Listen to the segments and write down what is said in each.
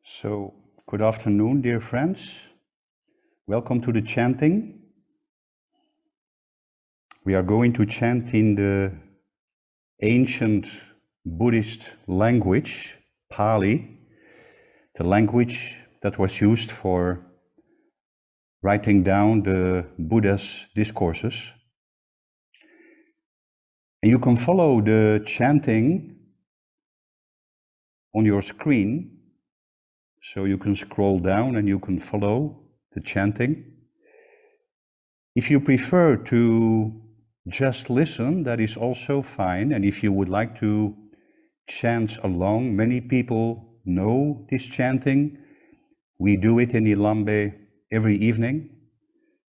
So, good afternoon, dear friends. Welcome to the chanting. We are going to chant in the ancient Buddhist language, Pali, the language that was used for writing down the Buddha's discourses. And you can follow the chanting on your screen. So you can scroll down and you can follow the chanting. If you prefer to just listen, that is also fine. And if you would like to chant along, many people know this chanting. We do it in Ilambe every evening.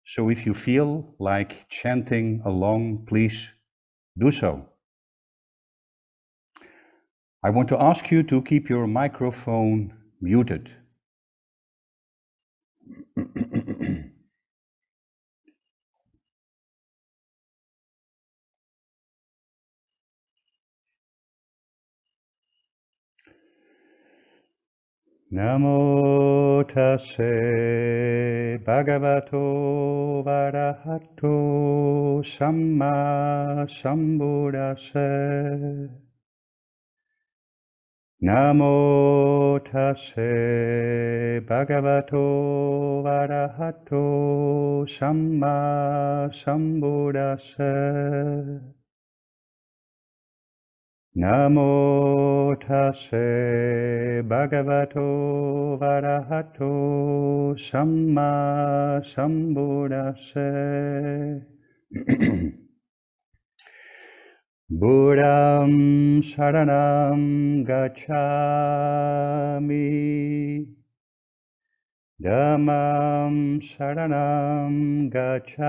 So if you feel like chanting along, please do so. I want to ask you to keep your microphone muted. Namo tassa bhagavato arahato samma sambuddhassa. Namo tassa bhagavato arahato samma sambuddhassa. Namo tassa bhagavato arahato samma sambuddhassa. Buddham saranam gacchami. Dhammam saranam gacchami.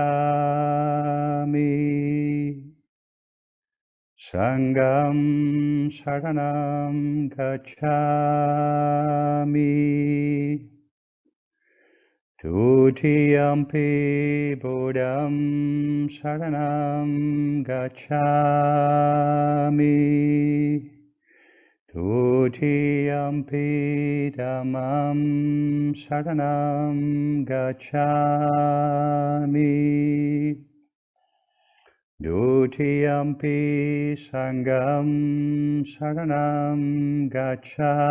Sangam saranam gacchami. Tutiyampi Buddham saranam gacchami. Tutiyampi Dhammam saranam gacchami. Dutiyampi Sangam saranam gacchami.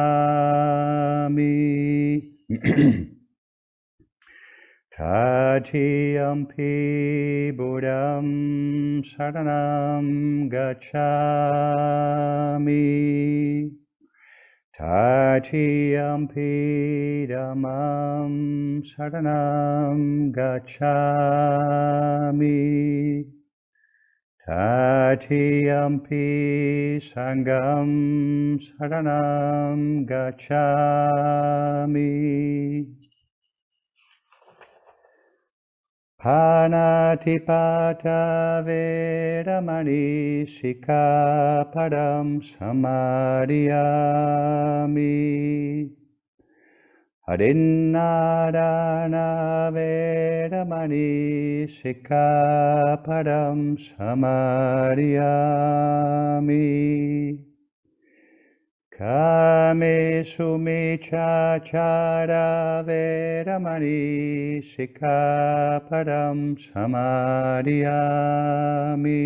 Tatiyampi Buddham saranam gacchami. Tatiyampi Dhammam saranam gacchami. Tatiyampi Sangam saranam gacchami. Panatipata veramani sikkhapadam samadhiyami. Adinadana veramani sikkhapadam samadhiyami. Kamesu miccāchāra veramani sikkhapadam samadhiyami.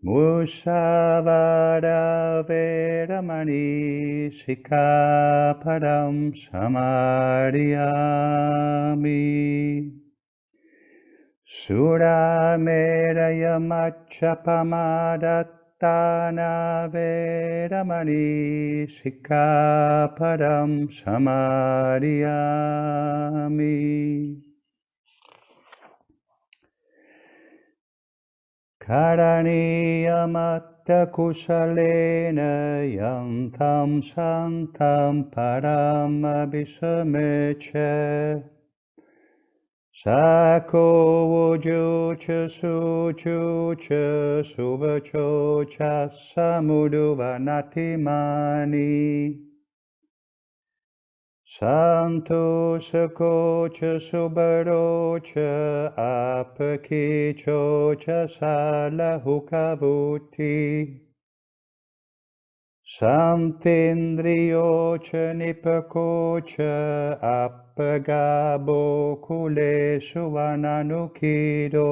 Musavada veramani sikkhapadam samadhiyami. Surameraya macchapamadatthana veramani sikkhapadam samadhiyami. Karaniyamatta kusalena yantam santam param abhisamecha. Sako ujucha sujucha suvachocha samuduvanati Santo sakocha subarocha apakichocha salahukavuti. Santindriyo cha nipako cha appagabo kuleshu ananukido.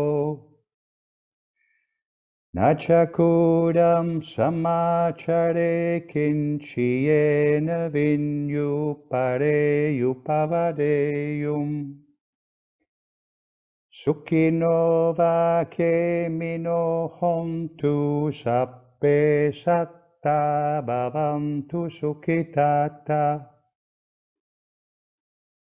Nachakuram samachare kinchiyena vinyupavadeyum. Sukhino vakemino hontu sappe satta bhavantu sukhitata.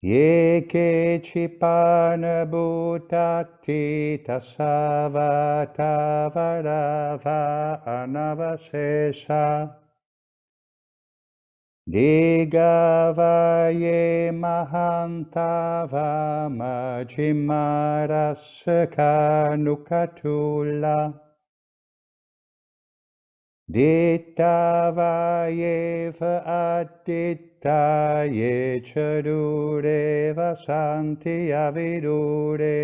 Ye kechipana bhutati tasavata varava anavasesa. Digavaye mahantava majimarasaka nukatula. Dittavaye adittaye chadure vasanti avidure.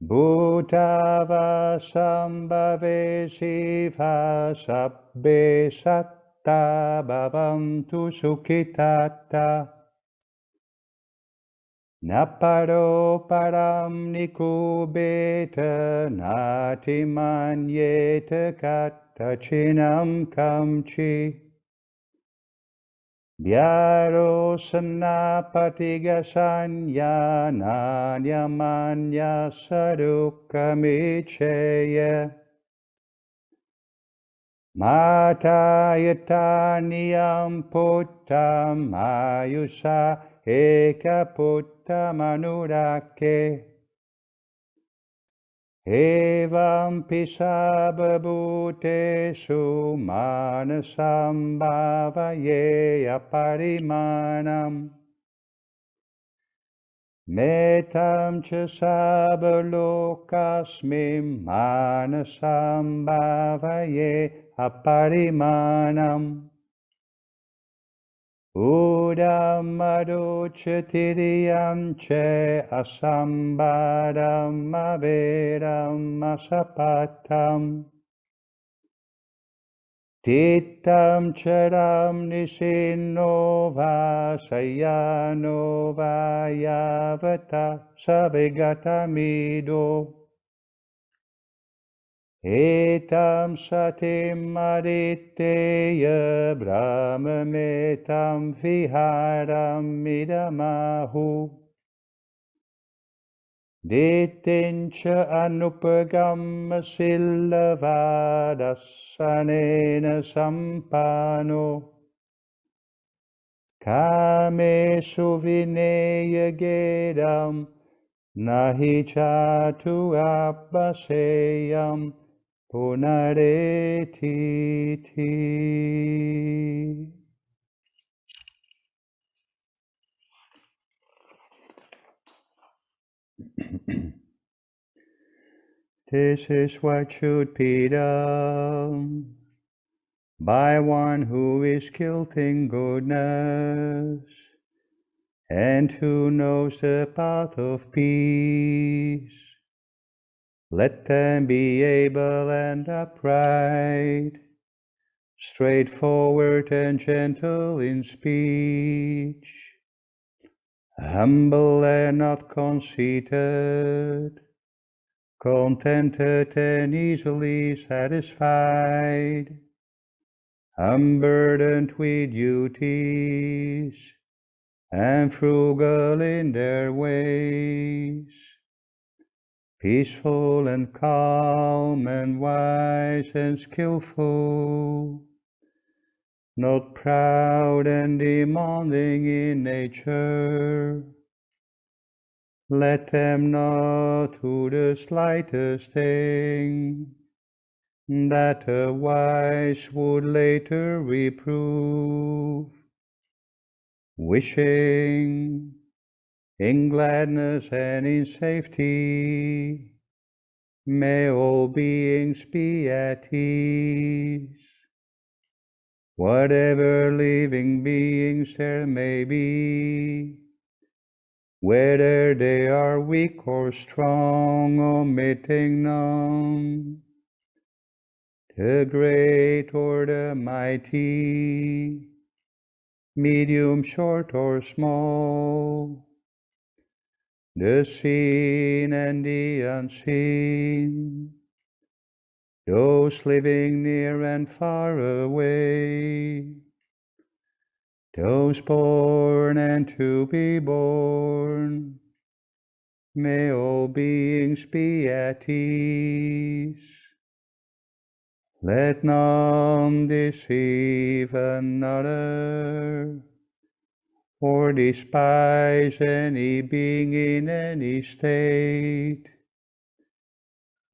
Bhutava sambhave siva sabbe satta bhavantu sukhitata. Naparo param nikubeta natimanyeta katachinam kamchi. Vyaro sanapatiga sanya nanyamanya sadukamicheya. Mata yatanyam puttam ayusa eka puttam anurake. Evam pisabhabhutesu manasam bhavaye aparimanam. Metam cha sabhalokasmim manasam bhavaye aparimanam. Udam aduchatiriyam che asambadam averam asapatam. Tittam charam nisinno vasayano vayavata savigatamido. Etam satim aditteya brahmametam viharam idamahu. Dittincha anupagam sillavadasanena sampano. Kame suvineya gedam nahi chatu abbaseyam punaretiti. This is what should be done by one who is skilled in goodness and who knows the path of peace. Let them be able and upright, straightforward and gentle in speech, humble and not conceited, contented and easily satisfied, unburdened with duties, and frugal in their ways, peaceful and calm and wise and skillful, not proud and demanding in nature. Let them not do the slightest thing that a wise would later reprove, wishing in gladness and in safety may all beings be at ease. Whatever living beings there may be, whether they are weak or strong, omitting none, the great or the mighty, medium, short, or small, the seen and the unseen, those living near and far away, those born and to be born, may all beings be at ease. Let none deceive another, or despise any being in any state.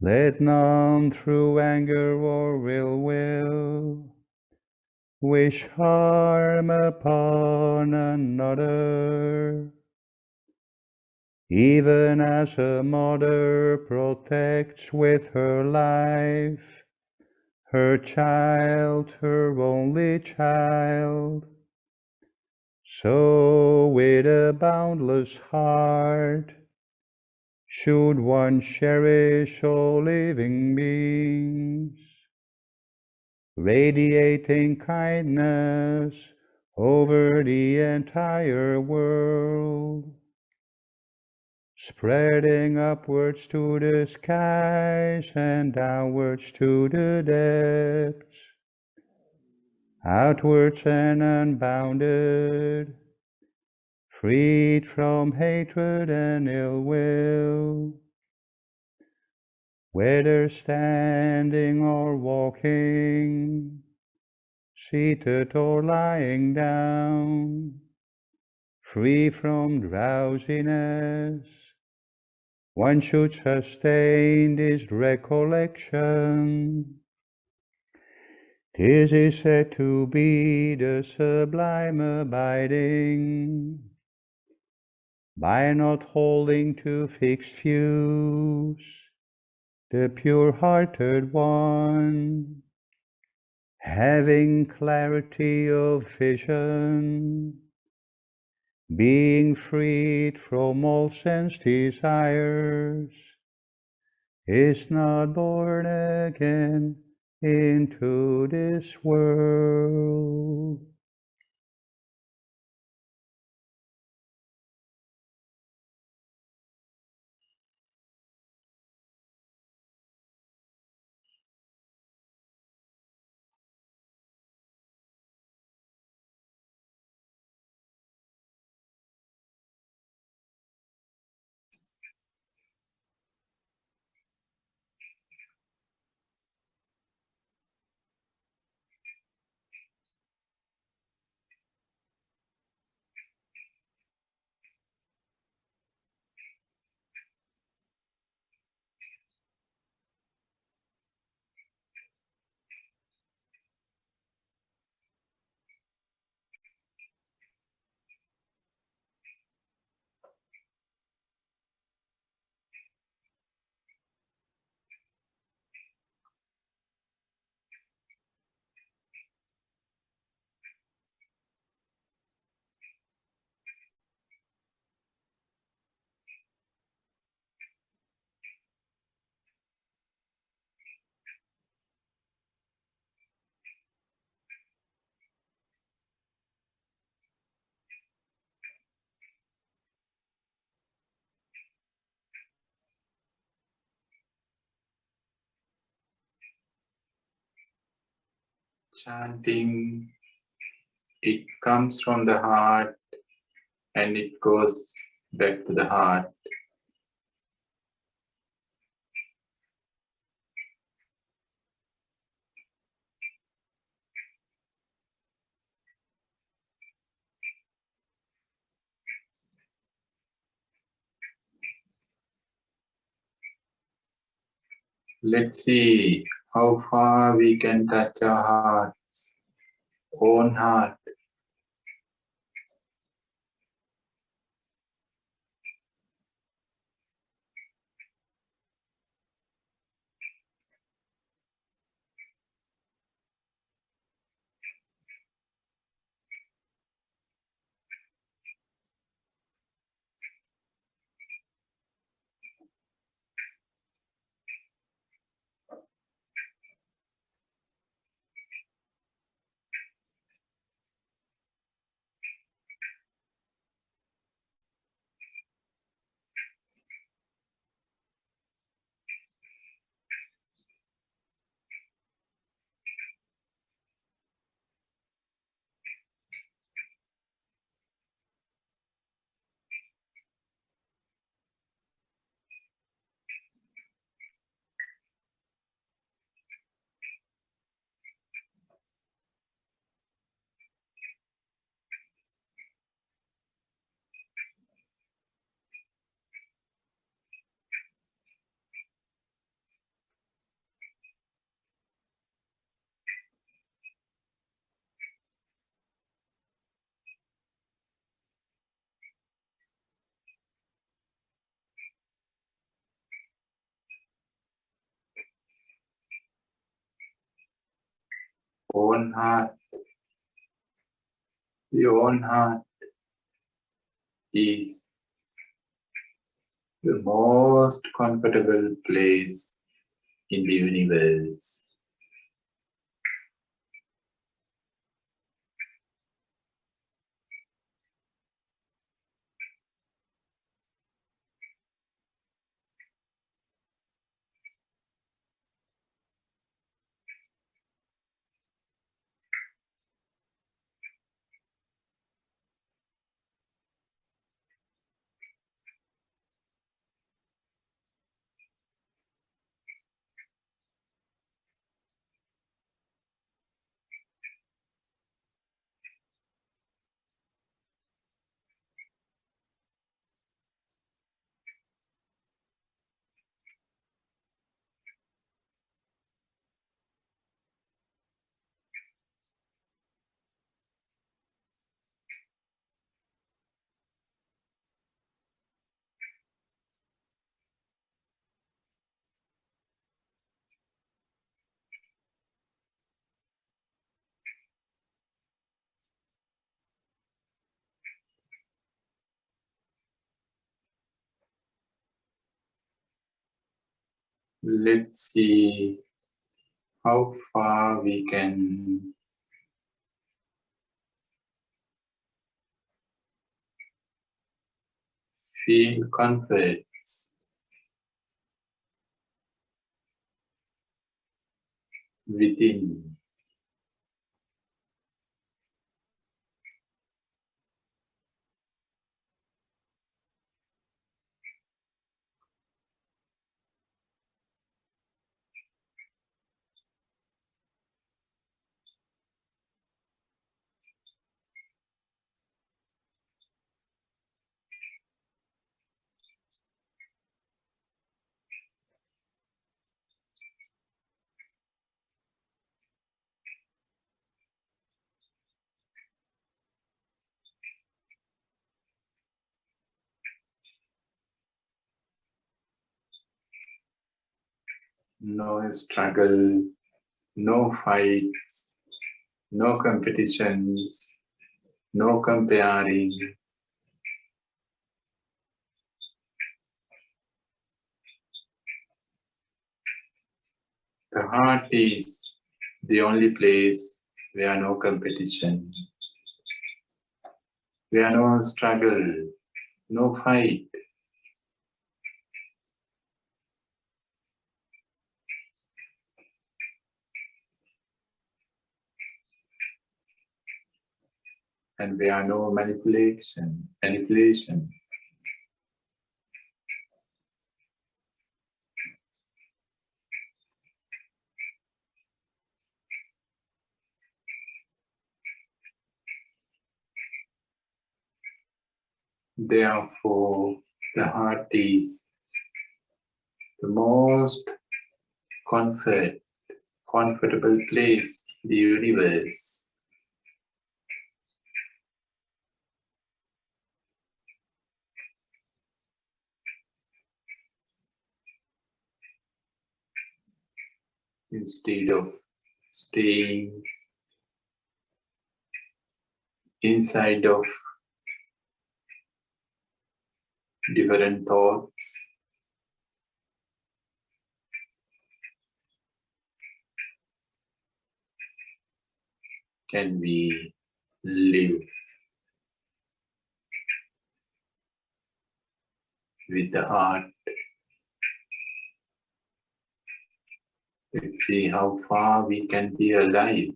Let none through anger or ill will wish harm upon another. Even as a mother protects with her life her child, her only child, so with a boundless heart should one cherish all living beings, radiating kindness over the entire world, spreading upwards to the skies and downwards to the depths, outwards and unbounded, freed from hatred and ill will, whether standing or walking, seated or lying down, free from drowsiness. One should sustain this recollection. This is said to be the sublime abiding, by not holding to fixed views, the pure-hearted one, having clarity of vision, being freed from all sense desires, is not born again into this world. Chanting, it comes from the heart and it goes back to the heart. Let's see how far we can touch our hearts, own heart. own heart. The own heart is the most comfortable place in the universe. Let's see how far we can feel comfort within. No struggle, no fights, no competitions, no comparing. The heart is the only place where no competition, where no struggle, no fight. And where no manipulation. Therefore, the heart is the most comfortable place in the universe. Instead of staying inside of different thoughts, can we live with the heart? Let's see how far we can be alive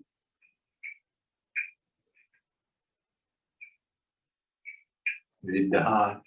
with the heart.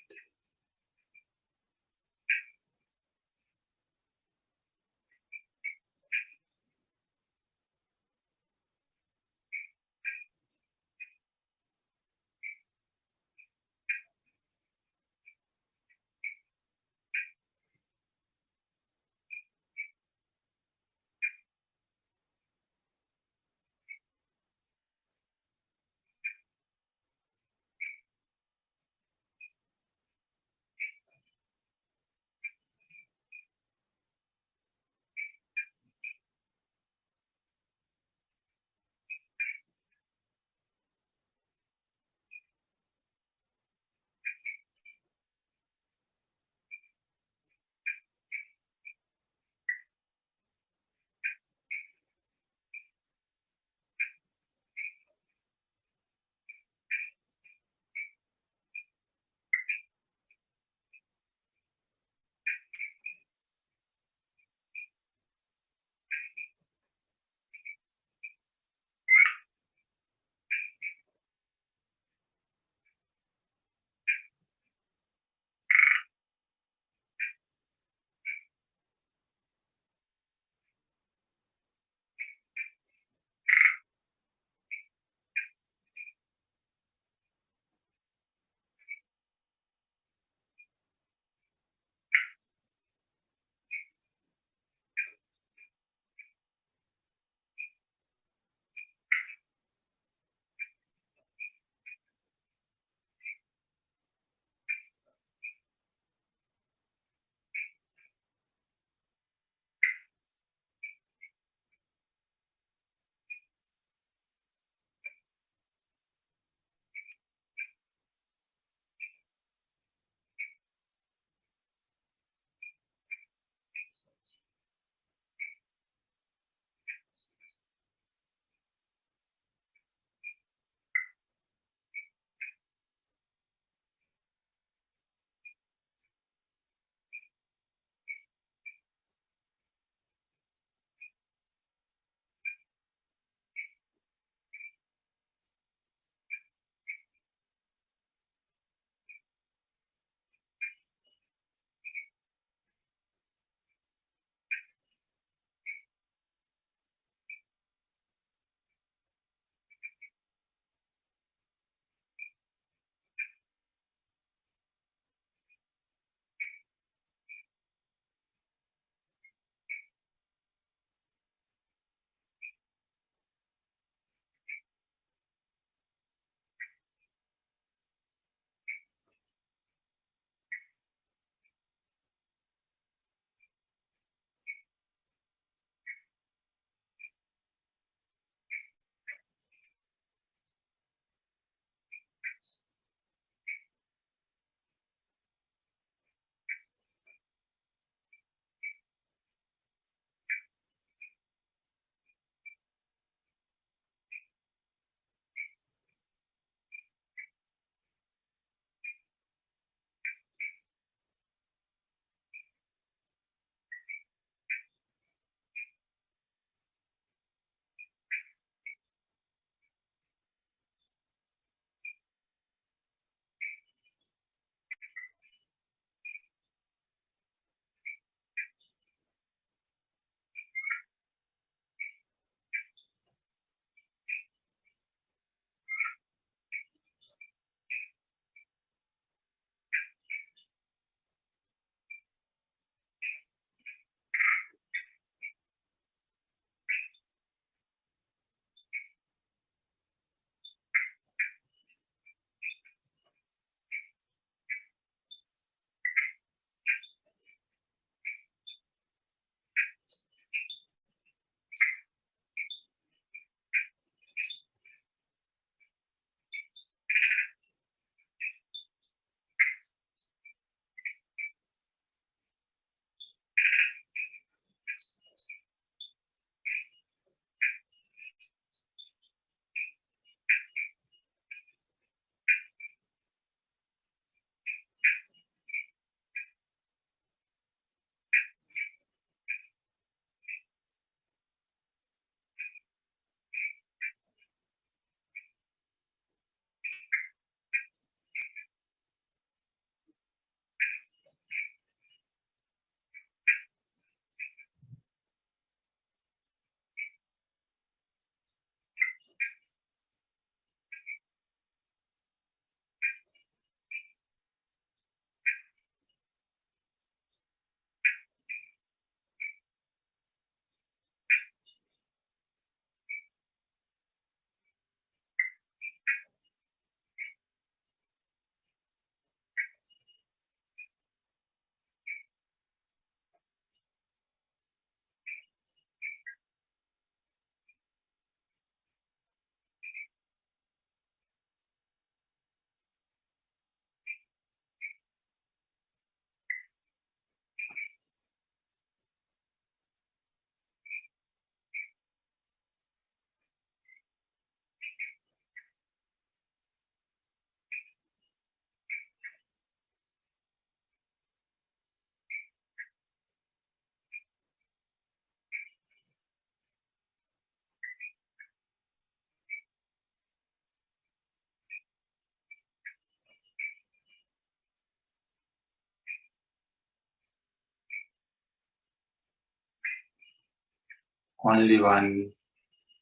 only one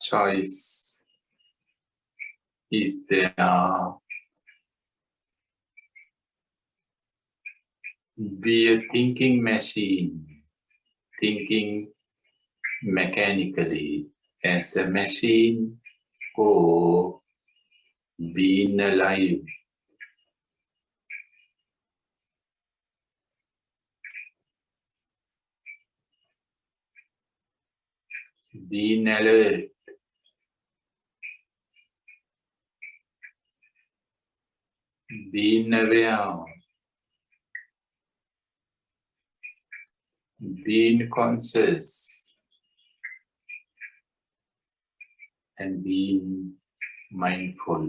choice is there. Be a thinking machine, thinking mechanically as a machine, or being alive. Being alert, being aware, being conscious, and being mindful.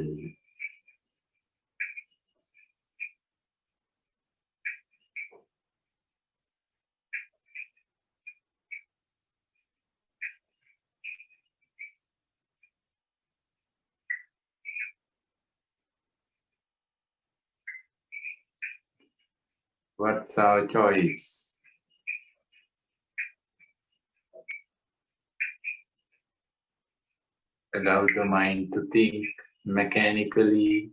What's our choice? Allow the mind to think mechanically,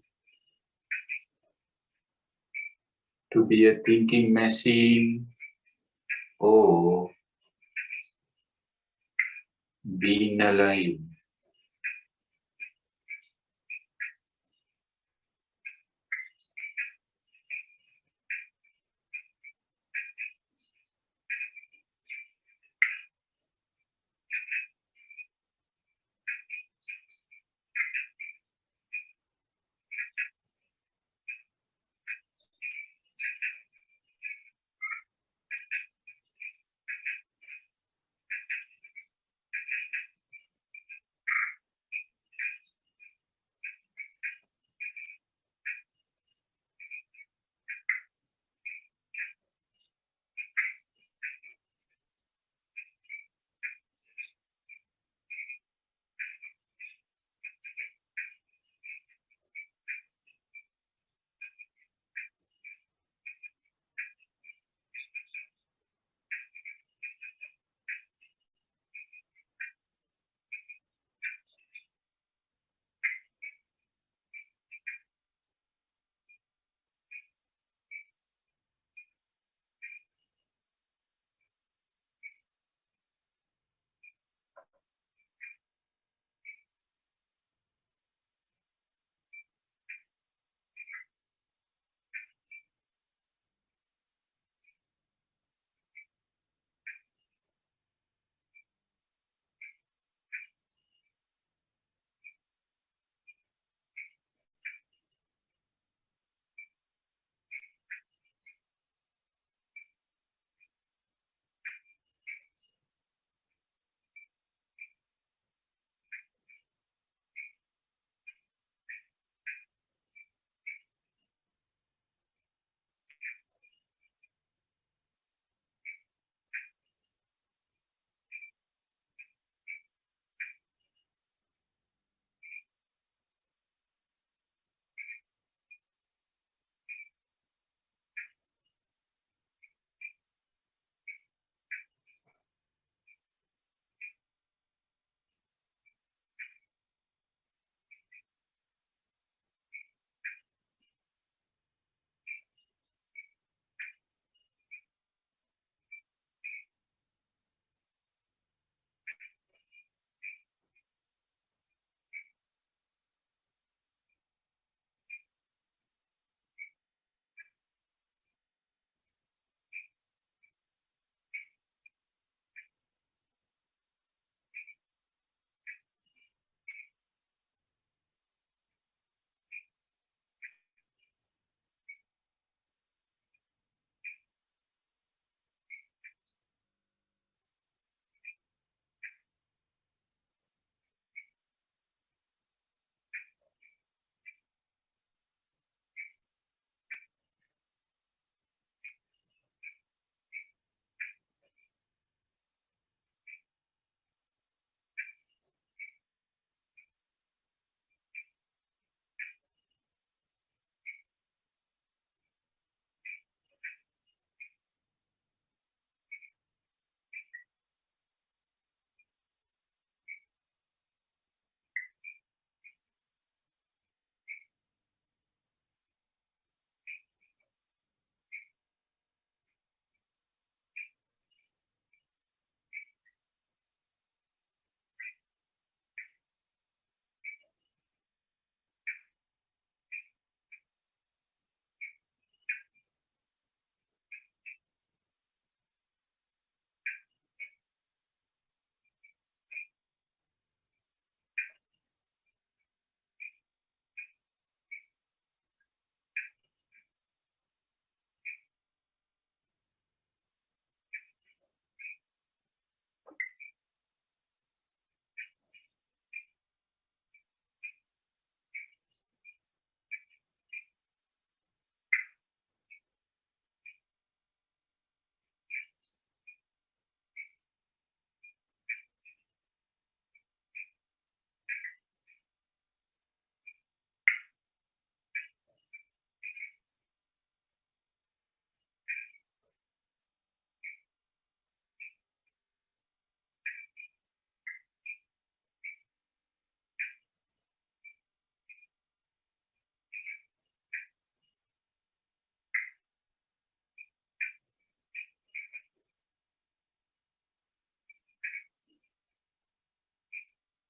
to be a thinking machine, or being alive.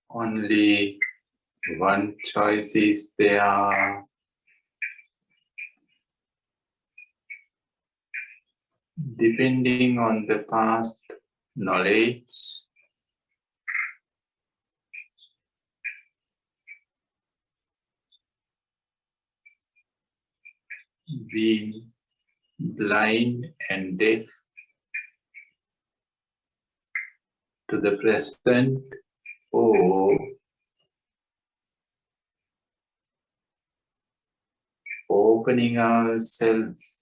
only one choice is there. Depending on the past knowledge, being blind and deaf to the present, or opening ourselves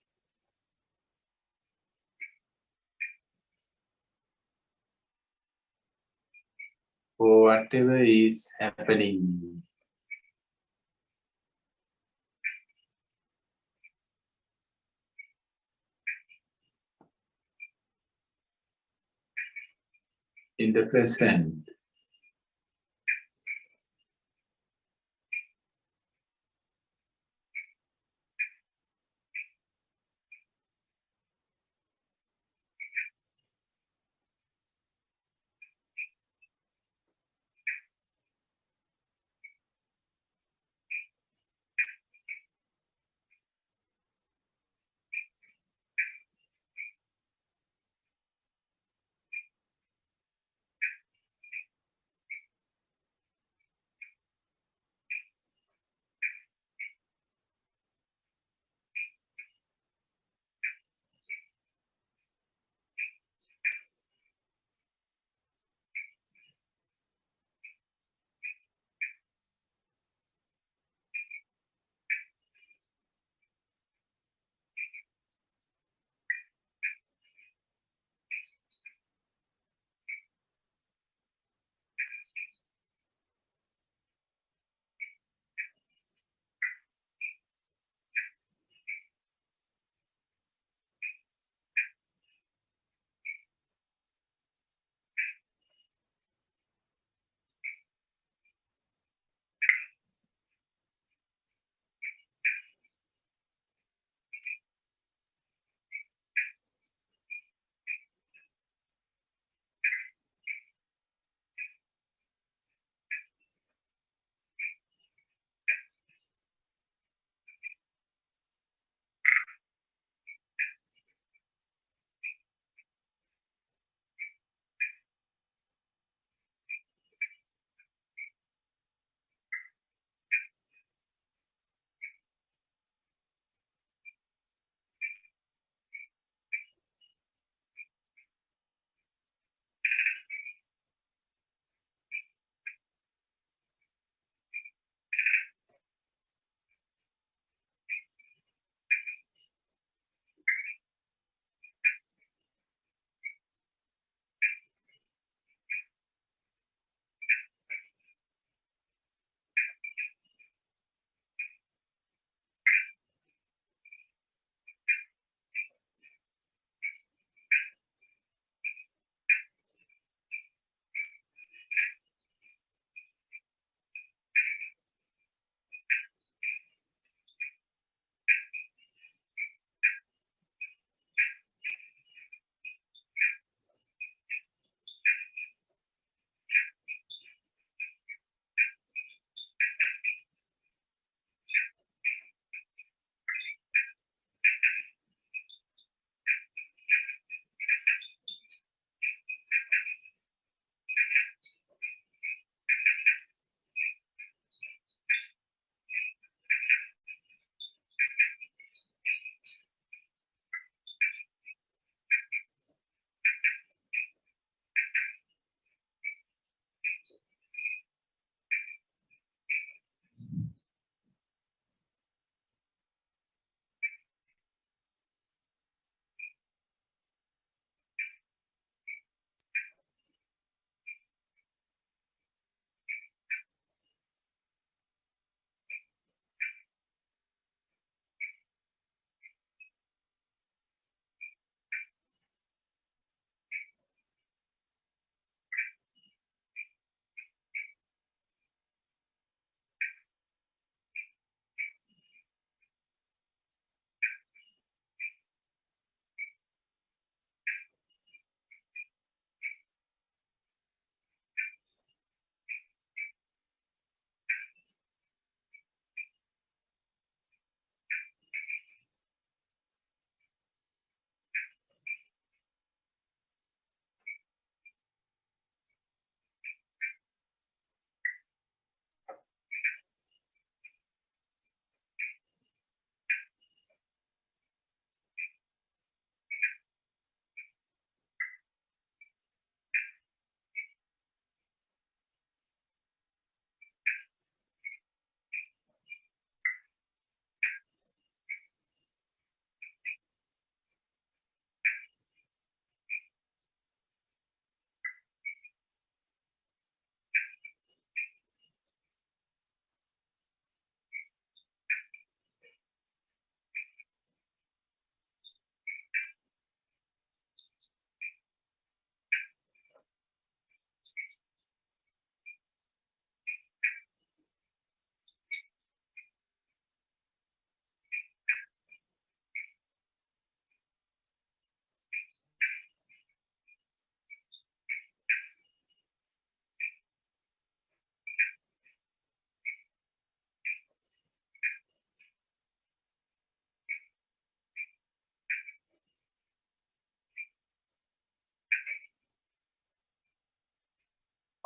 for whatever is happening. In the present,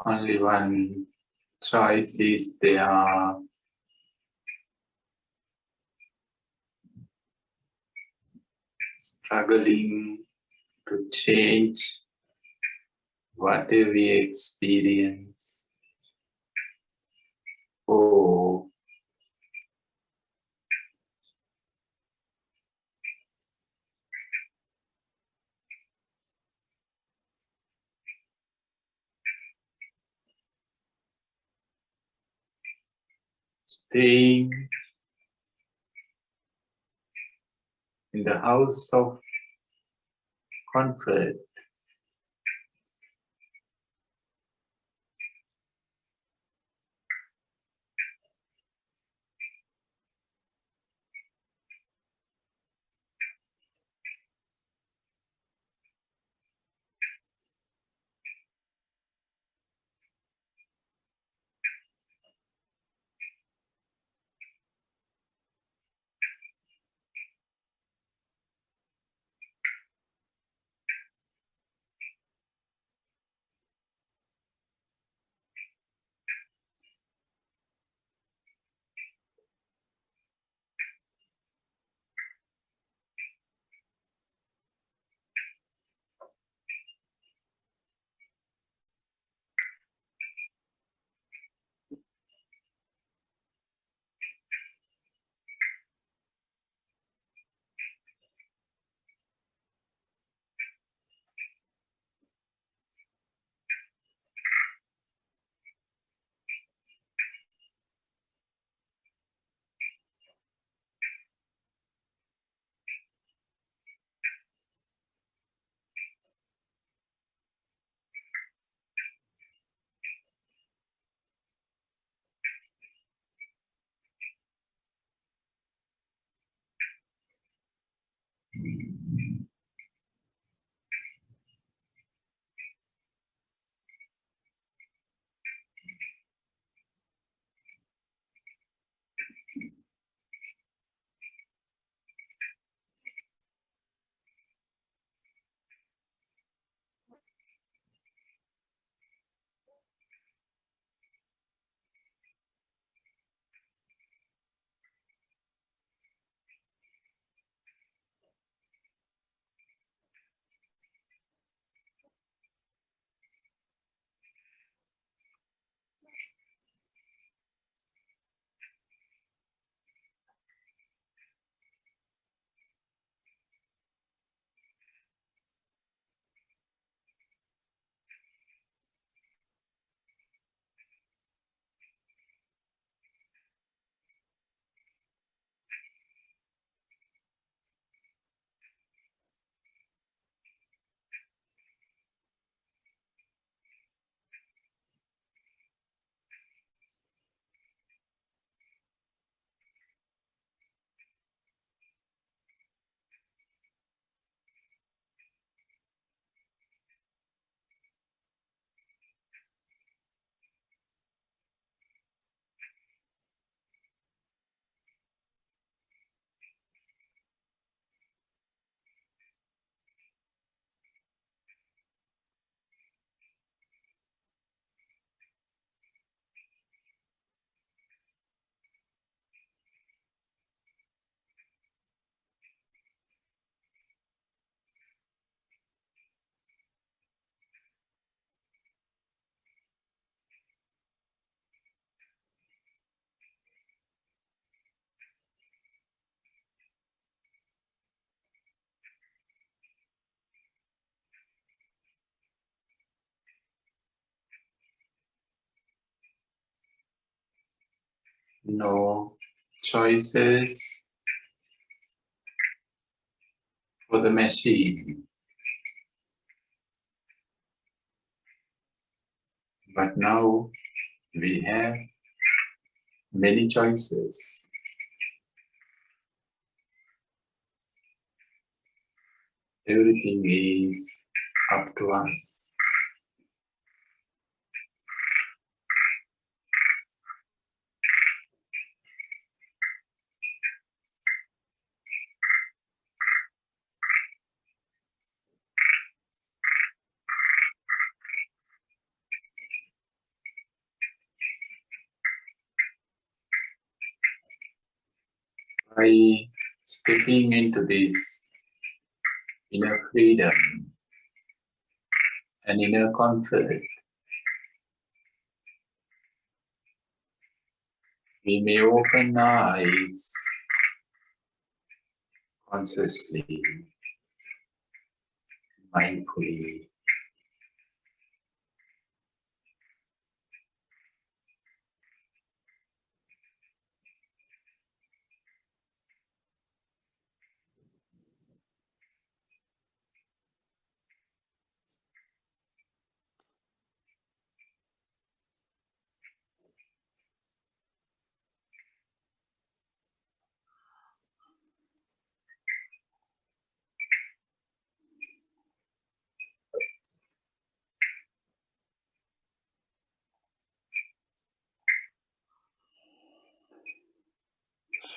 only one choice is there. Struggling to change whatever we experience. Oh, staying in the house of comfort. No choices for the machine. But now we have many choices. Everything is up to us. By stepping into this inner freedom and inner comfort, we may open our eyes consciously, mindfully.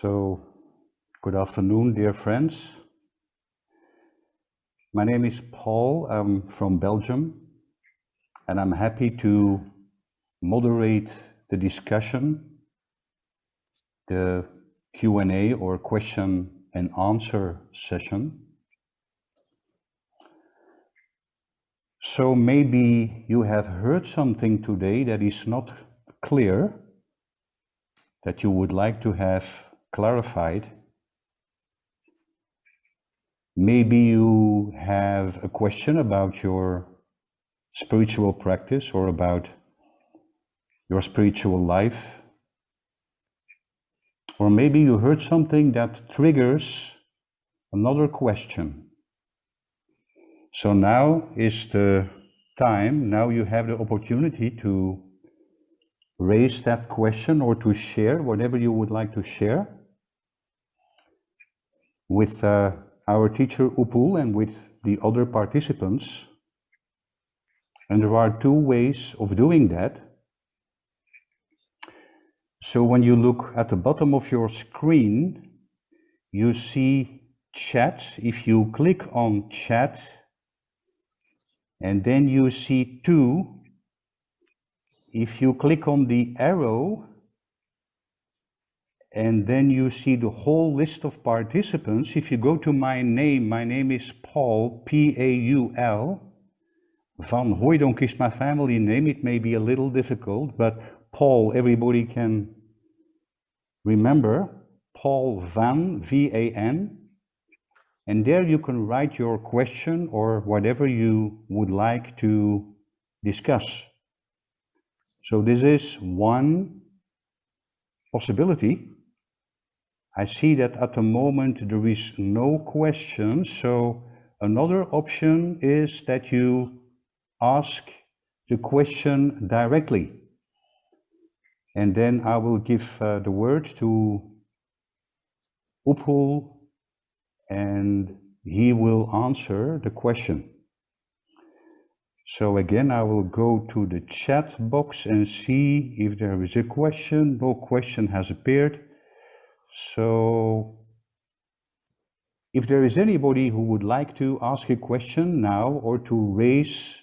So, good afternoon, dear friends. My name is Paul. I'm from Belgium, and I'm happy to moderate the discussion, the Q&A or question and answer session. So maybe you have heard something today that is not clear, that you would like to have clarified. Maybe you have a question about your spiritual practice or about your spiritual life. Or maybe you heard something that triggers another question. So now is the time, now you have the opportunity to raise that question or to share whatever you would like to share with our teacher Upul and with the other participants. And there are two ways of doing that. So when you look at the bottom of your screen, you see chat. If you click on chat, and then you see two, if you click on the arrow, and then you see the whole list of participants. If you go to my name is Paul, P-A-U-L. Van Hooijdonk is my family name. It may be a little difficult, but Paul, everybody can remember. Paul Van, V-A-N. And there you can write your question or whatever you would like to discuss. So this is one possibility. I see that at the moment there is no question, so another option is that you ask the question directly. And then I will give the word to Upul and he will answer the question. So again, I will go to the chat box and see if there is a question. No question has appeared. So if there is anybody who would like to ask a question now or to raise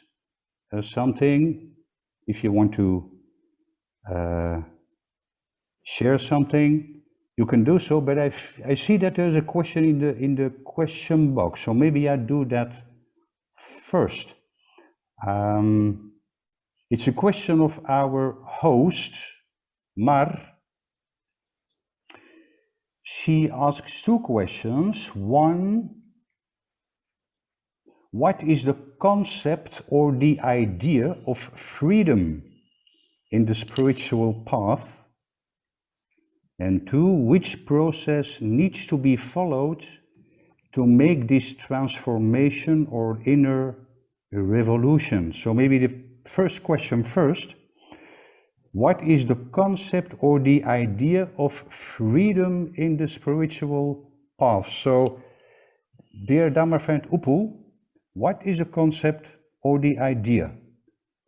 something, if you want to share something, you can do so, but I see that there's a question in the question box, so maybe I do that first. It's a question of our host, Mar. She asks two questions. One, what is the concept or the idea of freedom in the spiritual path? And two, which process needs to be followed to make this transformation or inner revolution? So maybe the first question first. What is the concept or the idea of freedom in the spiritual path? So, dear Dhamma friend Upul, what is the concept or the idea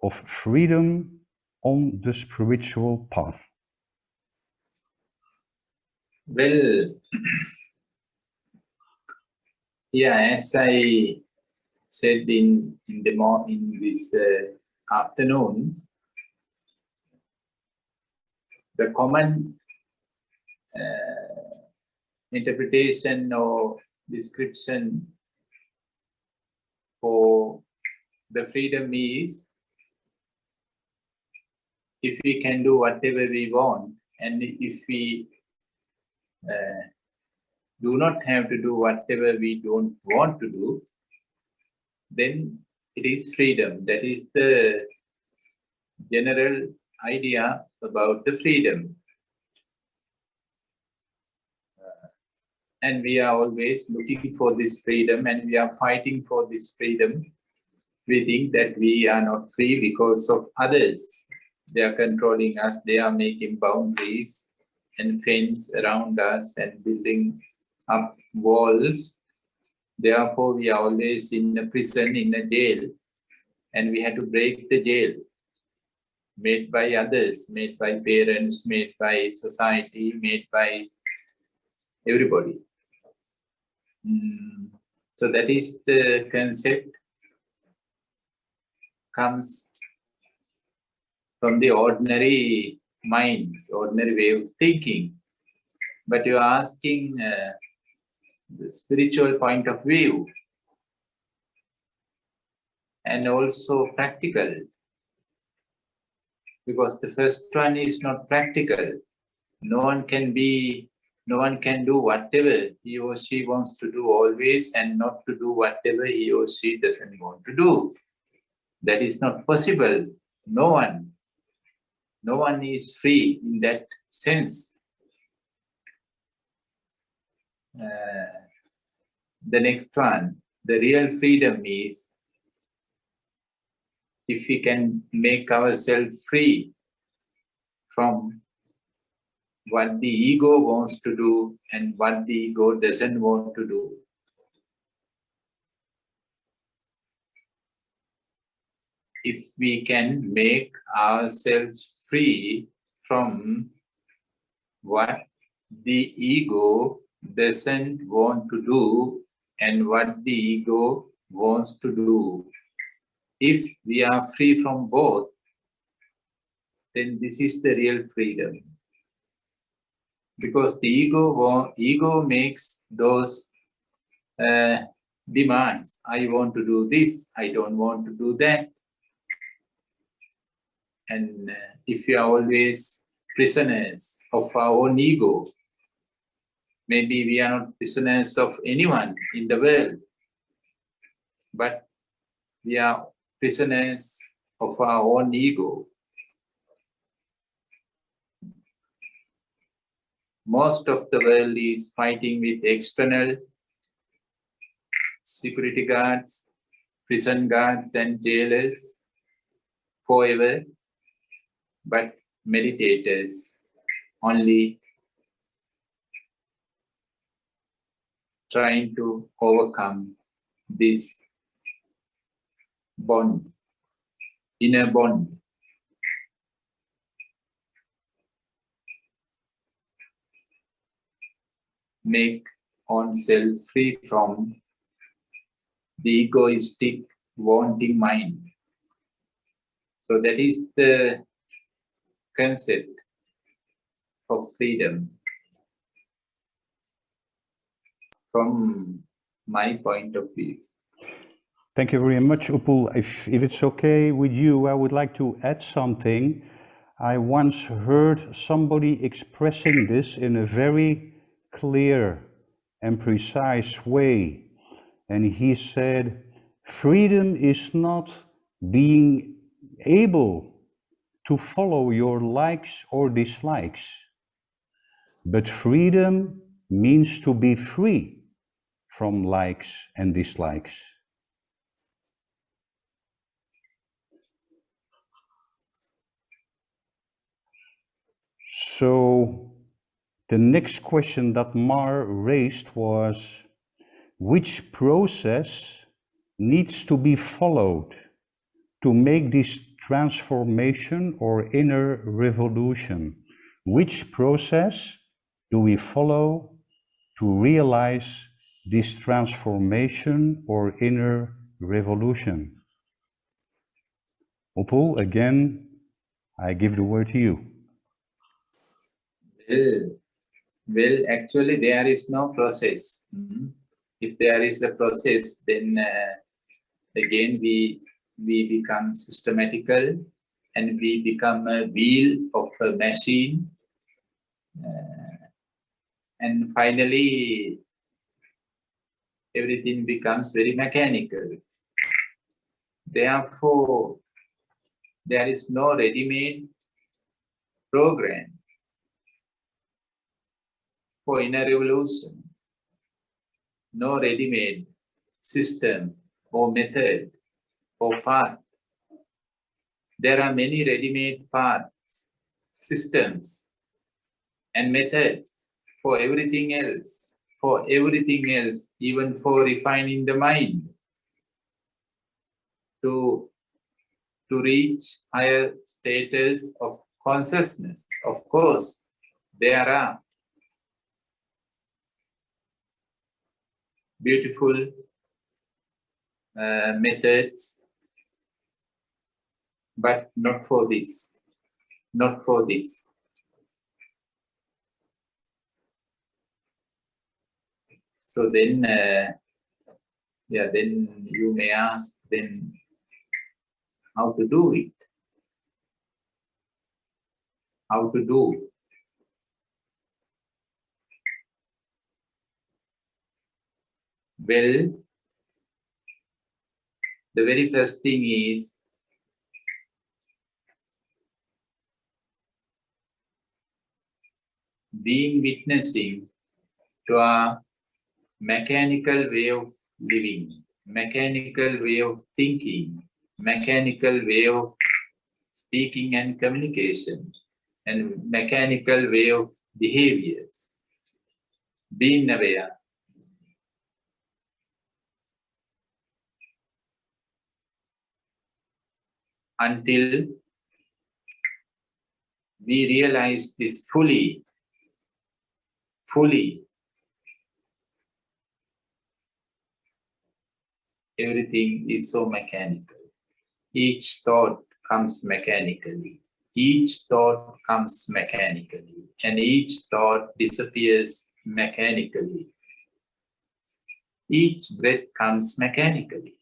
of freedom on the spiritual path? Well, yeah, as I said in this afternoon, the common interpretation or description for the freedom is if we can do whatever we want, and if we do not have to do whatever we don't want to do, then it is freedom. That is the general idea about the freedom. And we are always looking for this freedom, and we are fighting for this freedom. We think that we are not free because of others. They are controlling us, they are making boundaries and fence around us and building up walls. Therefore, we are always in a prison, in a jail, and we have to break the jail made by others, made by parents, made by society, made by everybody. So that is the concept, comes from the ordinary minds, ordinary way of thinking. But you are asking the spiritual point of view and also practical, because the first one is not practical. No one can do whatever he or she wants to do always, and not to do whatever he or she doesn't want to do. That is not possible. No one is free in that sense. The next one, the real freedom is if we can make ourselves free from what the ego wants to do and what the ego doesn't want to do. If we can make ourselves free from what the ego doesn't want to do and what the ego wants to do, if we are free from both, then this is the real freedom. Because the ego makes those demands. I want to do this, I don't want to do that. And if we are always prisoners of our own ego, maybe we are not prisoners of anyone in the world, but we are prisoners of our own ego. Most of the world is fighting with external security guards, prison guards and jailers forever, but meditators only trying to overcome this bond, inner bond. Make oneself free from the egoistic wanting mind. So that is the concept of freedom from my point of view. Thank you very much, Upul. If it's okay with you, I would like to add something. I once heard somebody expressing this in a very clear and precise way. And he said, freedom is not being able to follow your likes or dislikes, but freedom means to be free from likes and dislikes. So the next question that Mar raised was, which process needs to be followed to make this transformation or inner revolution? Which process do we follow to realize this transformation or inner revolution? Upul, again, I give the word to you. Well, actually, there is no process. If there is a process, then again we become systematical and we become a wheel of a machine. And finally, everything becomes very mechanical. Therefore, there is no ready-made program for inner revolution, no ready-made system or method or path. There are many ready-made paths, systems, and methods for everything else, even for refining the mind to reach higher status of consciousness. Of course, there are beautiful methods, but not for this, not for this. So then, then you may ask, then how to do it? How to do? Well, the very first thing is being witnessing to a mechanical way of living, mechanical way of thinking, mechanical way of speaking and communication, and mechanical way of behaviors. Being aware. Until we realize this fully, everything is so mechanical. Each thought comes mechanically. Each thought comes mechanically. And each thought disappears mechanically. Each breath comes mechanically.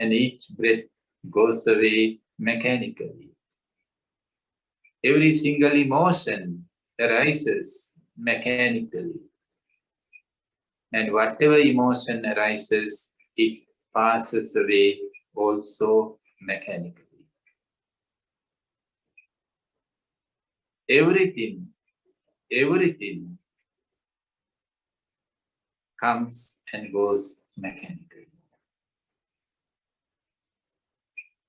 And each breath goes away mechanically. Every single emotion arises mechanically. And whatever emotion arises, it passes away also mechanically. Everything comes and goes mechanically.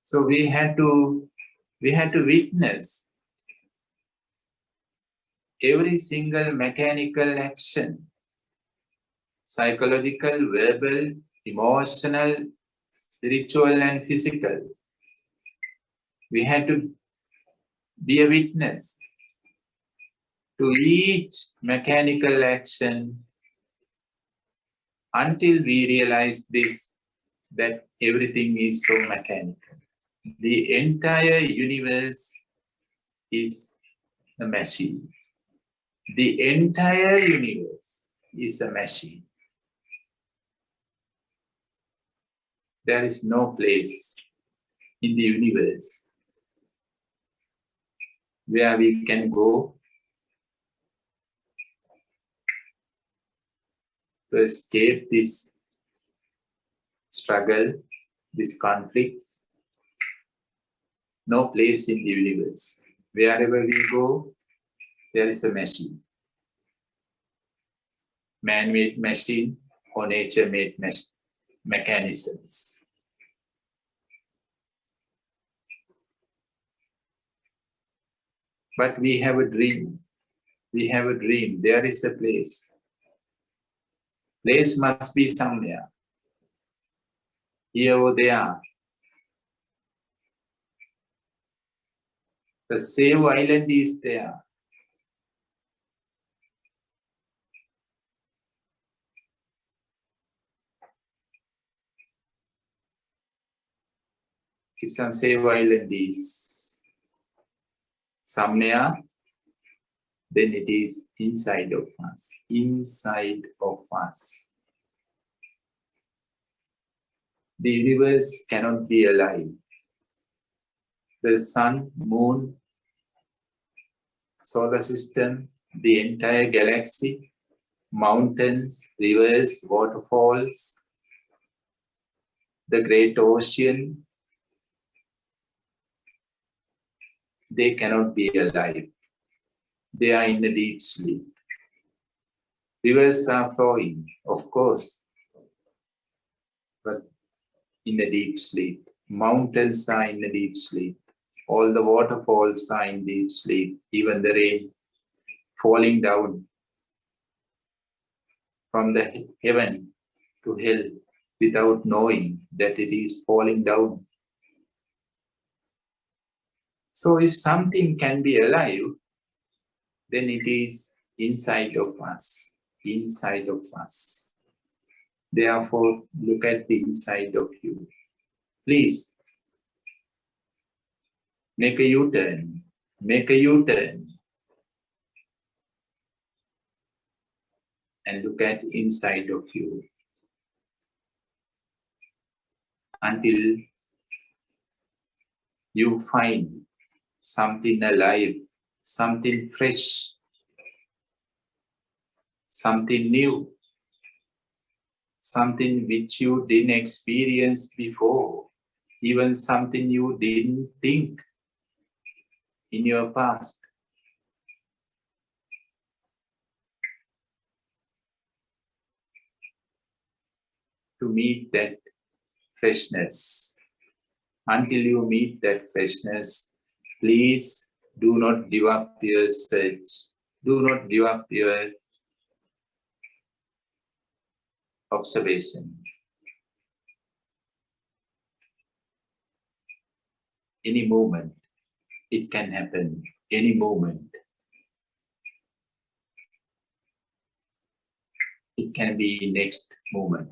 So we had to witness every single mechanical action, psychological, verbal, emotional, spiritual, and physical. We had to be a witness to each mechanical action until we realize this, that everything is so mechanical. The entire universe is a machine. The entire universe is a machine. There is no place in the universe where we can go to escape this struggle, this conflict. No place in the universe. Wherever we go, there is a machine. Man-made machine or nature-made mechanisms. But we have a dream. We have a dream. There is a place. Place must be somewhere. Here or there. The Save Island is there. If some Save Island is somewhere, then it is inside of us, inside of us. The universe cannot be alive. The sun, moon, solar system, the entire galaxy, mountains, rivers, waterfalls, the great ocean, they cannot be alive. They are in a deep sleep. Rivers are flowing, of course, but in a deep sleep. Mountains are in a deep sleep. All the waterfalls are in deep sleep. Even the rain falling down from the heaven to hell without knowing that it is falling down. So if something can be alive, then it is inside of us, inside of us. Therefore, look at the inside of you. Please, make a U-turn, make a U-turn. And look at inside of you. Until you find something alive, something fresh, something new, something which you didn't experience before, even something you didn't think in your past. To meet that freshness. Until you meet that freshness, please do not give up your search. Do not give up your observation. Any moment, it can happen. Any moment. It can be next moment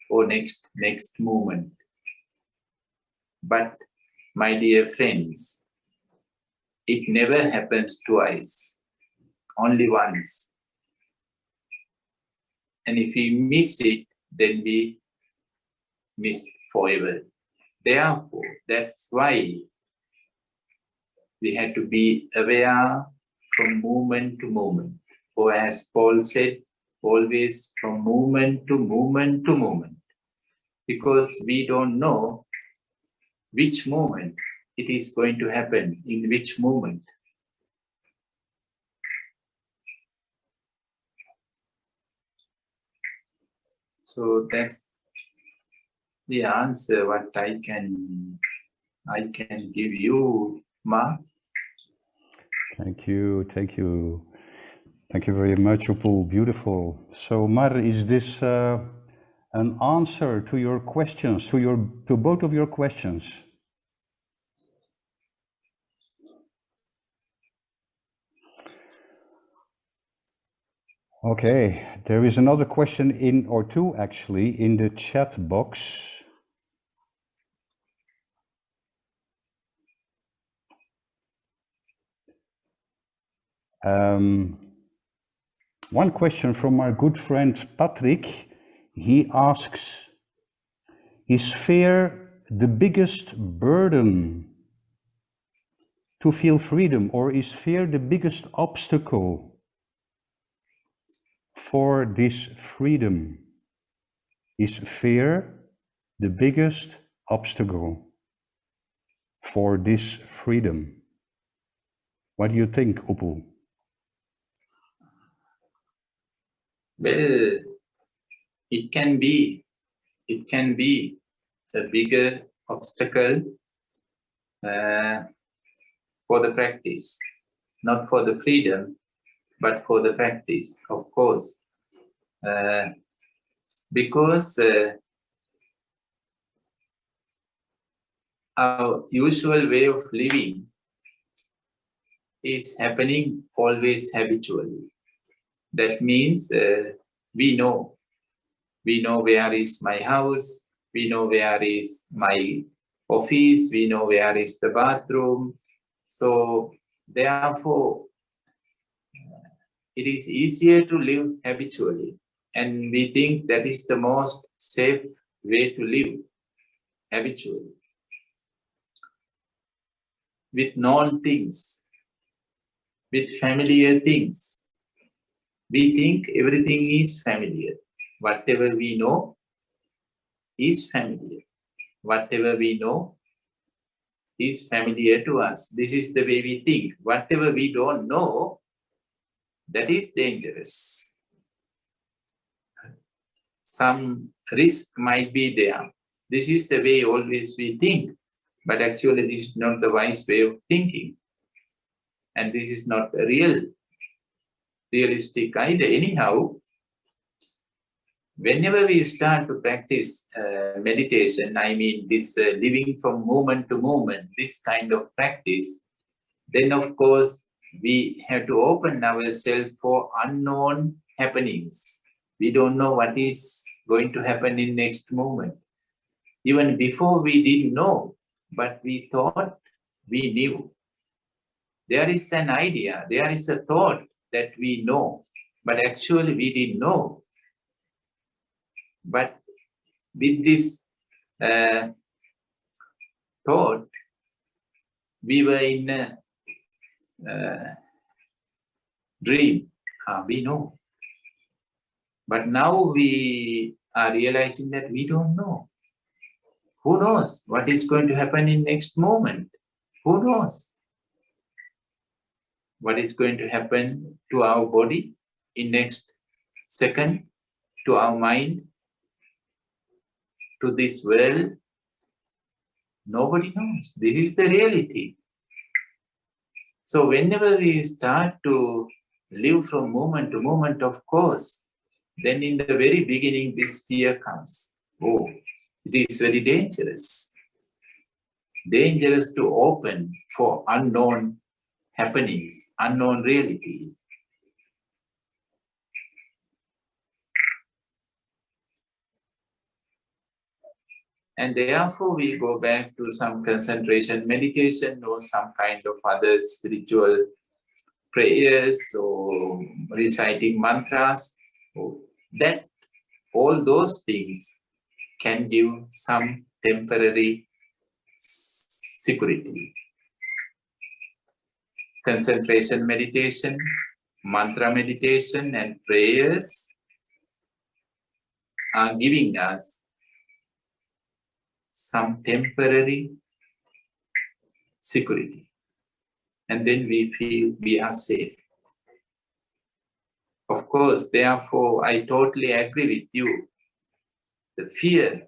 or next moment. But my dear friends, it never happens twice, only once. And if we miss it, then we miss forever. Therefore, that's why we had to be aware from moment to moment. Or as Paul said, always from moment to moment to moment. Because we don't know which moment it is going to happen, in which moment. So that's the answer what I can give you, Ma. Thank you, thank you. Thank you very much, Upul. Beautiful. So, Mar, is this an answer to your questions, to both of your questions? Okay, there is another question in, or two actually, in the chat box. One question from our good friend Patrick. He asks, is fear the biggest burden to feel freedom, or is fear the biggest obstacle for this freedom? Is fear the biggest obstacle for this freedom? What do you think, Upul? Well, it can be a bigger obstacle for the practice, not for the freedom, but for the practice, of course. Because our usual way of living is happening always habitually. That means we know where is my house, we know where is my office, we know where is the bathroom. So therefore, it is easier to live habitually. And we think that is the most safe way to live habitually. With known things, with familiar things. We think everything is familiar. Whatever we know is familiar. Whatever we know is familiar to us. This is the way we think. Whatever we don't know, that is dangerous. Some risk might be there. This is the way always we think, but actually this is not the wise way of thinking. And this is not realistic either. Anyhow, whenever we start to practice meditation, I mean this living from moment to moment, this kind of practice, then of course we have to open ourselves for unknown happenings. We don't know what is going to happen in next moment. Even before we didn't know, but we thought we knew. There is an idea, there is a thought that we know, but actually we didn't know. But with this thought, we were in a dream. We know. But now we are realizing that we don't know. Who knows what is going to happen in next moment? Who knows what is going to happen to our body in next second, to our mind, to this world? Nobody knows. This is the reality. So whenever we start to live from moment to moment, of course, then in the very beginning, this fear comes. Oh, it is very dangerous. Dangerous to open for unknown happenings, unknown reality. And therefore, we go back to some concentration meditation or some kind of other spiritual prayers or reciting mantras. That all those things can give some temporary security. Concentration meditation, mantra meditation, and prayers are giving us some temporary security. And then we feel we are safe. Of course, therefore, I totally agree with you. The fear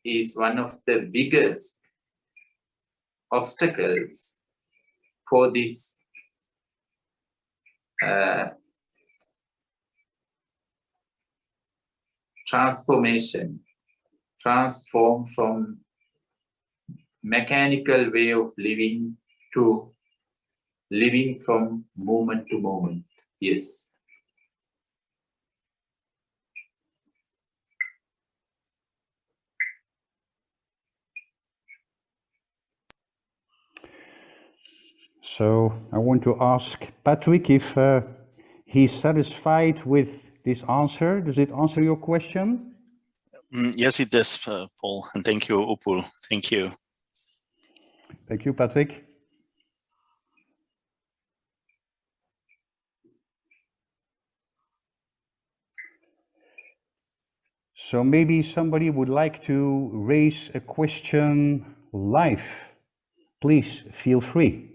is one of the biggest obstacles for this transformation, transform from mechanical way of living to living from moment to moment. Yes. So I want to ask Patrick if he's satisfied with this answer. Does it answer your question? Yes, it does, Paul. And thank you, Upul. Thank you. Thank you, Patrick. So maybe somebody would like to raise a question live. Please feel free.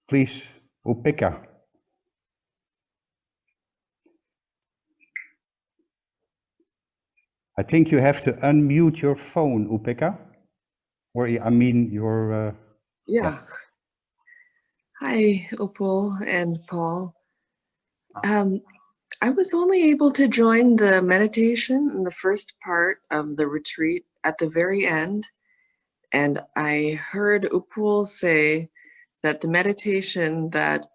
Please, Upeka. I think you have to unmute your phone, Upeka. Or I mean your... Yeah. Hi, Upul and Paul. I was only able to join the meditation in the first part of the retreat at the very end. And I heard Upul say that the meditation that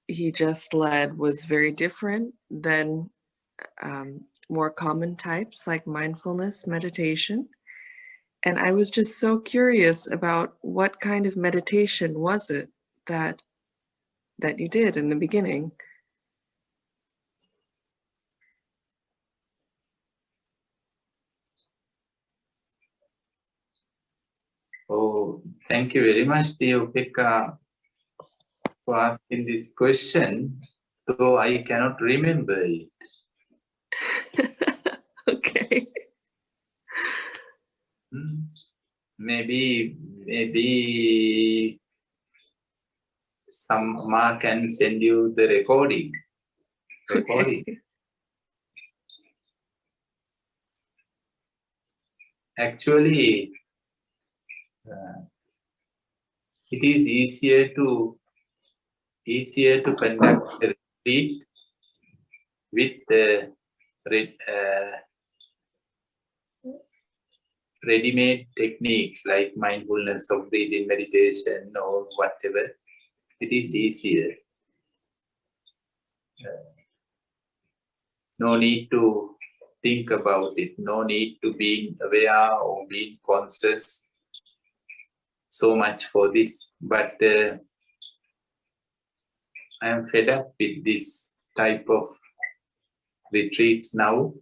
he just led was very different than more common types like mindfulness meditation. And I was just so curious about what kind of meditation was it that you did in the beginning. Oh, thank you very much, dear Upeka, for asking this question, though I cannot remember it. Okay. Maybe some Mark can send you the recording. Okay. Actually, it is easier to conduct a retreat with ready-made techniques like mindfulness of breathing meditation or whatever. It is easier. No need to think about it. No need to be aware or be conscious so much for this. But I am fed up with this type of retreats now.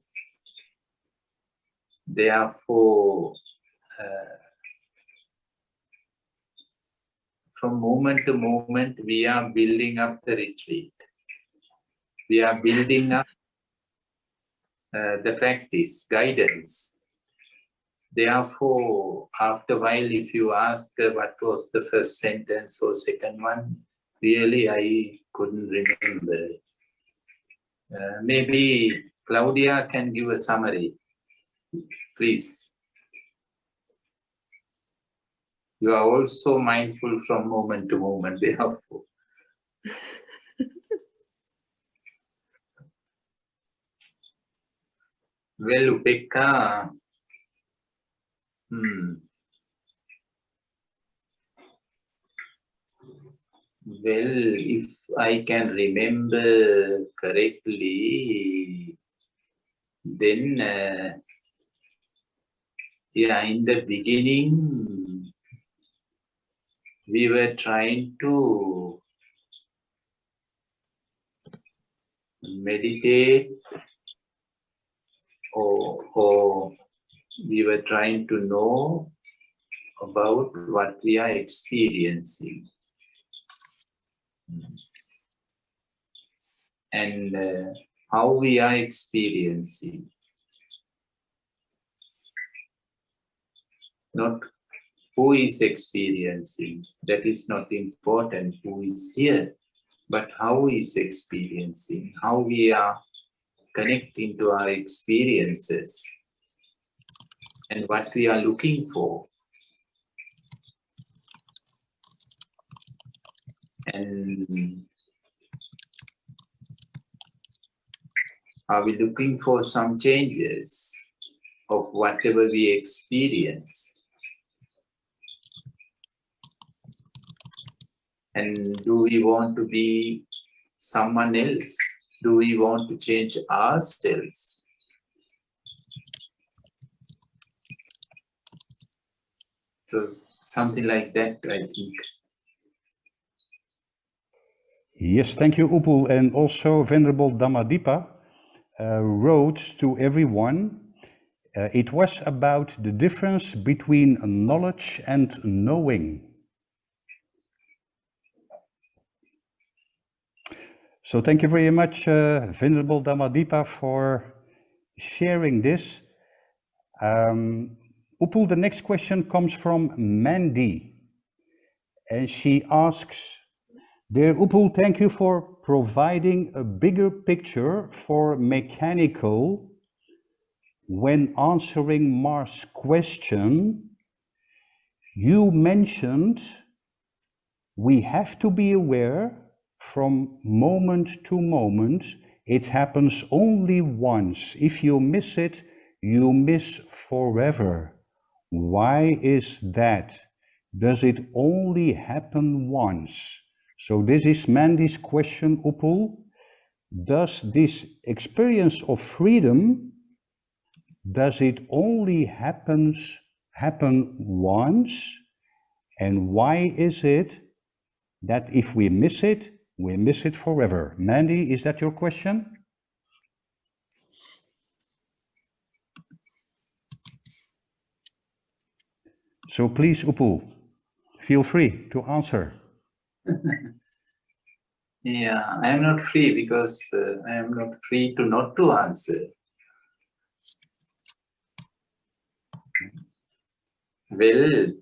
Therefore, from moment to moment, we are building up the retreat. We are building up the practice, guidance. Therefore, after a while, if you ask what was the first sentence or second one, really I couldn't remember. Maybe Claudia can give a summary, please. You are also mindful from moment to moment, therefore. Well, Upeka, well, if I can remember correctly, then, yeah, in the beginning, we were trying to meditate or we were trying to know about what we are experiencing. And how we are experiencing. Not who is experiencing, that is not important, who is here, but how is experiencing, how we are connecting to our experiences and what we are looking for. And are we looking for some changes of whatever we experience? And do we want to be someone else? Do we want to change ourselves? So something like that, I think. Yes, thank you, Upul. And also Venerable Dhammadipa wrote to everyone, it was about the difference between knowledge and knowing. So thank you very much, Venerable Dhammadipa, for sharing this. Upul, the next question comes from Mandy. And she asks, Dear Upul, thank you for providing a bigger picture for mechanical. When answering Mar's question, you mentioned we have to be aware from moment to moment. It happens only once. If you miss it, you miss forever. Why is that? Does it only happen once? So this is Mandy's question, Upul. Does this experience of freedom, does it only happen happen once, and why is it that if we miss it forever? Mandy, is that your question? So please, Upul, feel free to answer. Yeah, I am not free because I am not free to not to answer. Well,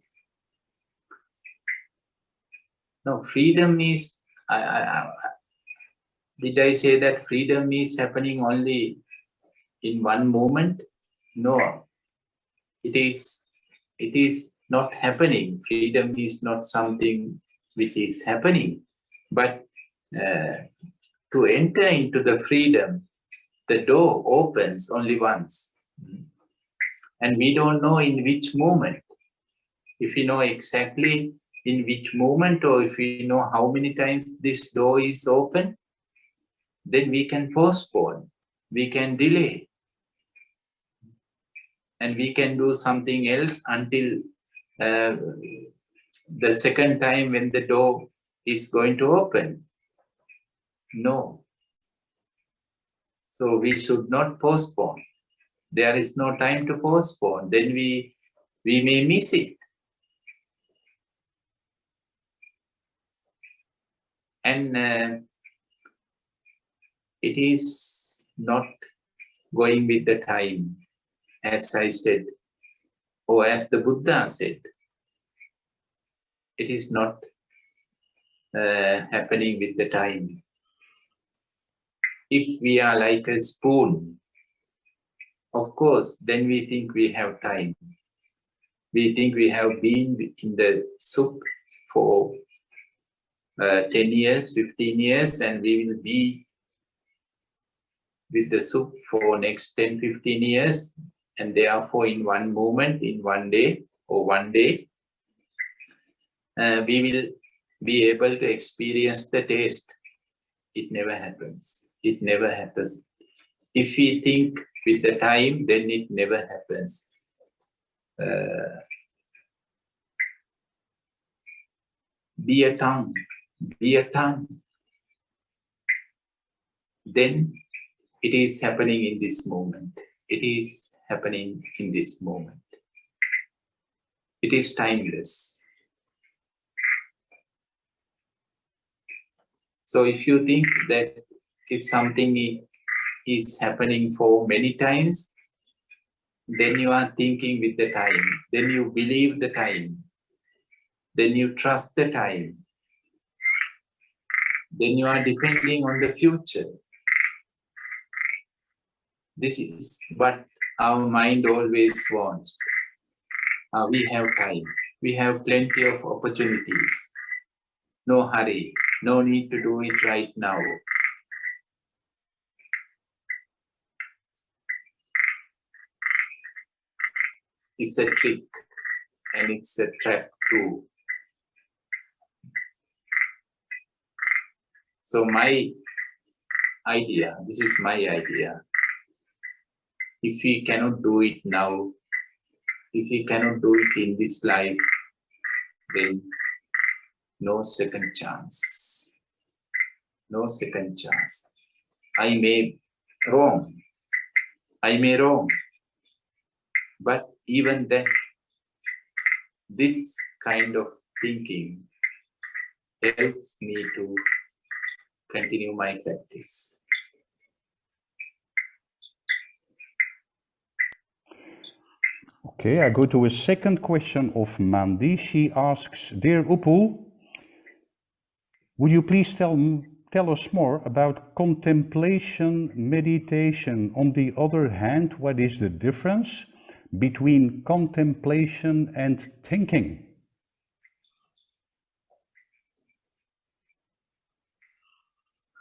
no, freedom is, did I say that freedom is happening only in one moment? No, it is not happening. Freedom is not something which is happening, but to enter into the freedom, the door opens only once. And we don't know in which moment. If we know exactly in which moment, or if we know how many times this door is open, then we can postpone, we can delay, and we can do something else until the second time when the door is going to open. No. So we should not postpone. There is no time to postpone. Then we may miss it. And it is not going with the time, as I said, or as the Buddha said. It is not happening with the time. If we are like a spoon, of course, then we think we have time. We think we have been in the soup for 10 years, 15 years, and we will be with the soup for next 10, 15 years. And therefore, in one moment, in one day, or one day, we will be able to experience the taste. It never happens. It never happens. If we think with the time, then it never happens. Be a tongue. Be a tongue. Then it is happening in this moment. It is happening in this moment. It is timeless. So if you think that if something is happening for many times, then you are thinking with the time. Then you believe the time. Then you trust the time. Then you are depending on the future. This is what our mind always wants. We have time. We have plenty of opportunities. No hurry. No need to do it right now. It's a trick, and it's a trap too. So my idea, this is my idea. If we cannot do it now, if we cannot do it in this life, then no second chance. No second chance. I may wrong. I may wrong. But even then, this kind of thinking helps me to continue my practice. Okay, I go to a second question of Mandi. She asks, Dear Upul, would you please tell us more about contemplation meditation? On the other hand, what is the difference between contemplation and thinking?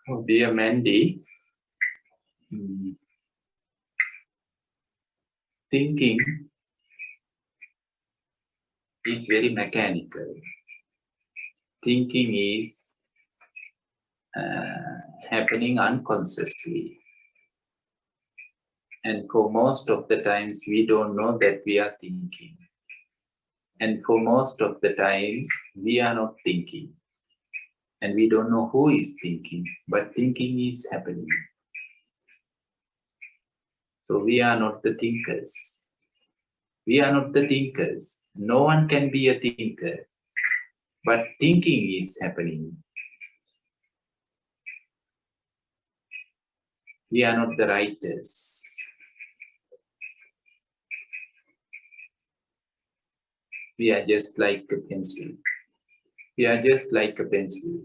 Oh, dear Mandy, thinking is very mechanical. Thinking is happening unconsciously. And for most of the times, we don't know that we are thinking. And for most of the times, we are not thinking. And we don't know who is thinking, but thinking is happening. So we are not the thinkers. We are not the thinkers. No one can be a thinker, but thinking is happening. We are not the writers. We are just like a pencil. We are just like a pencil.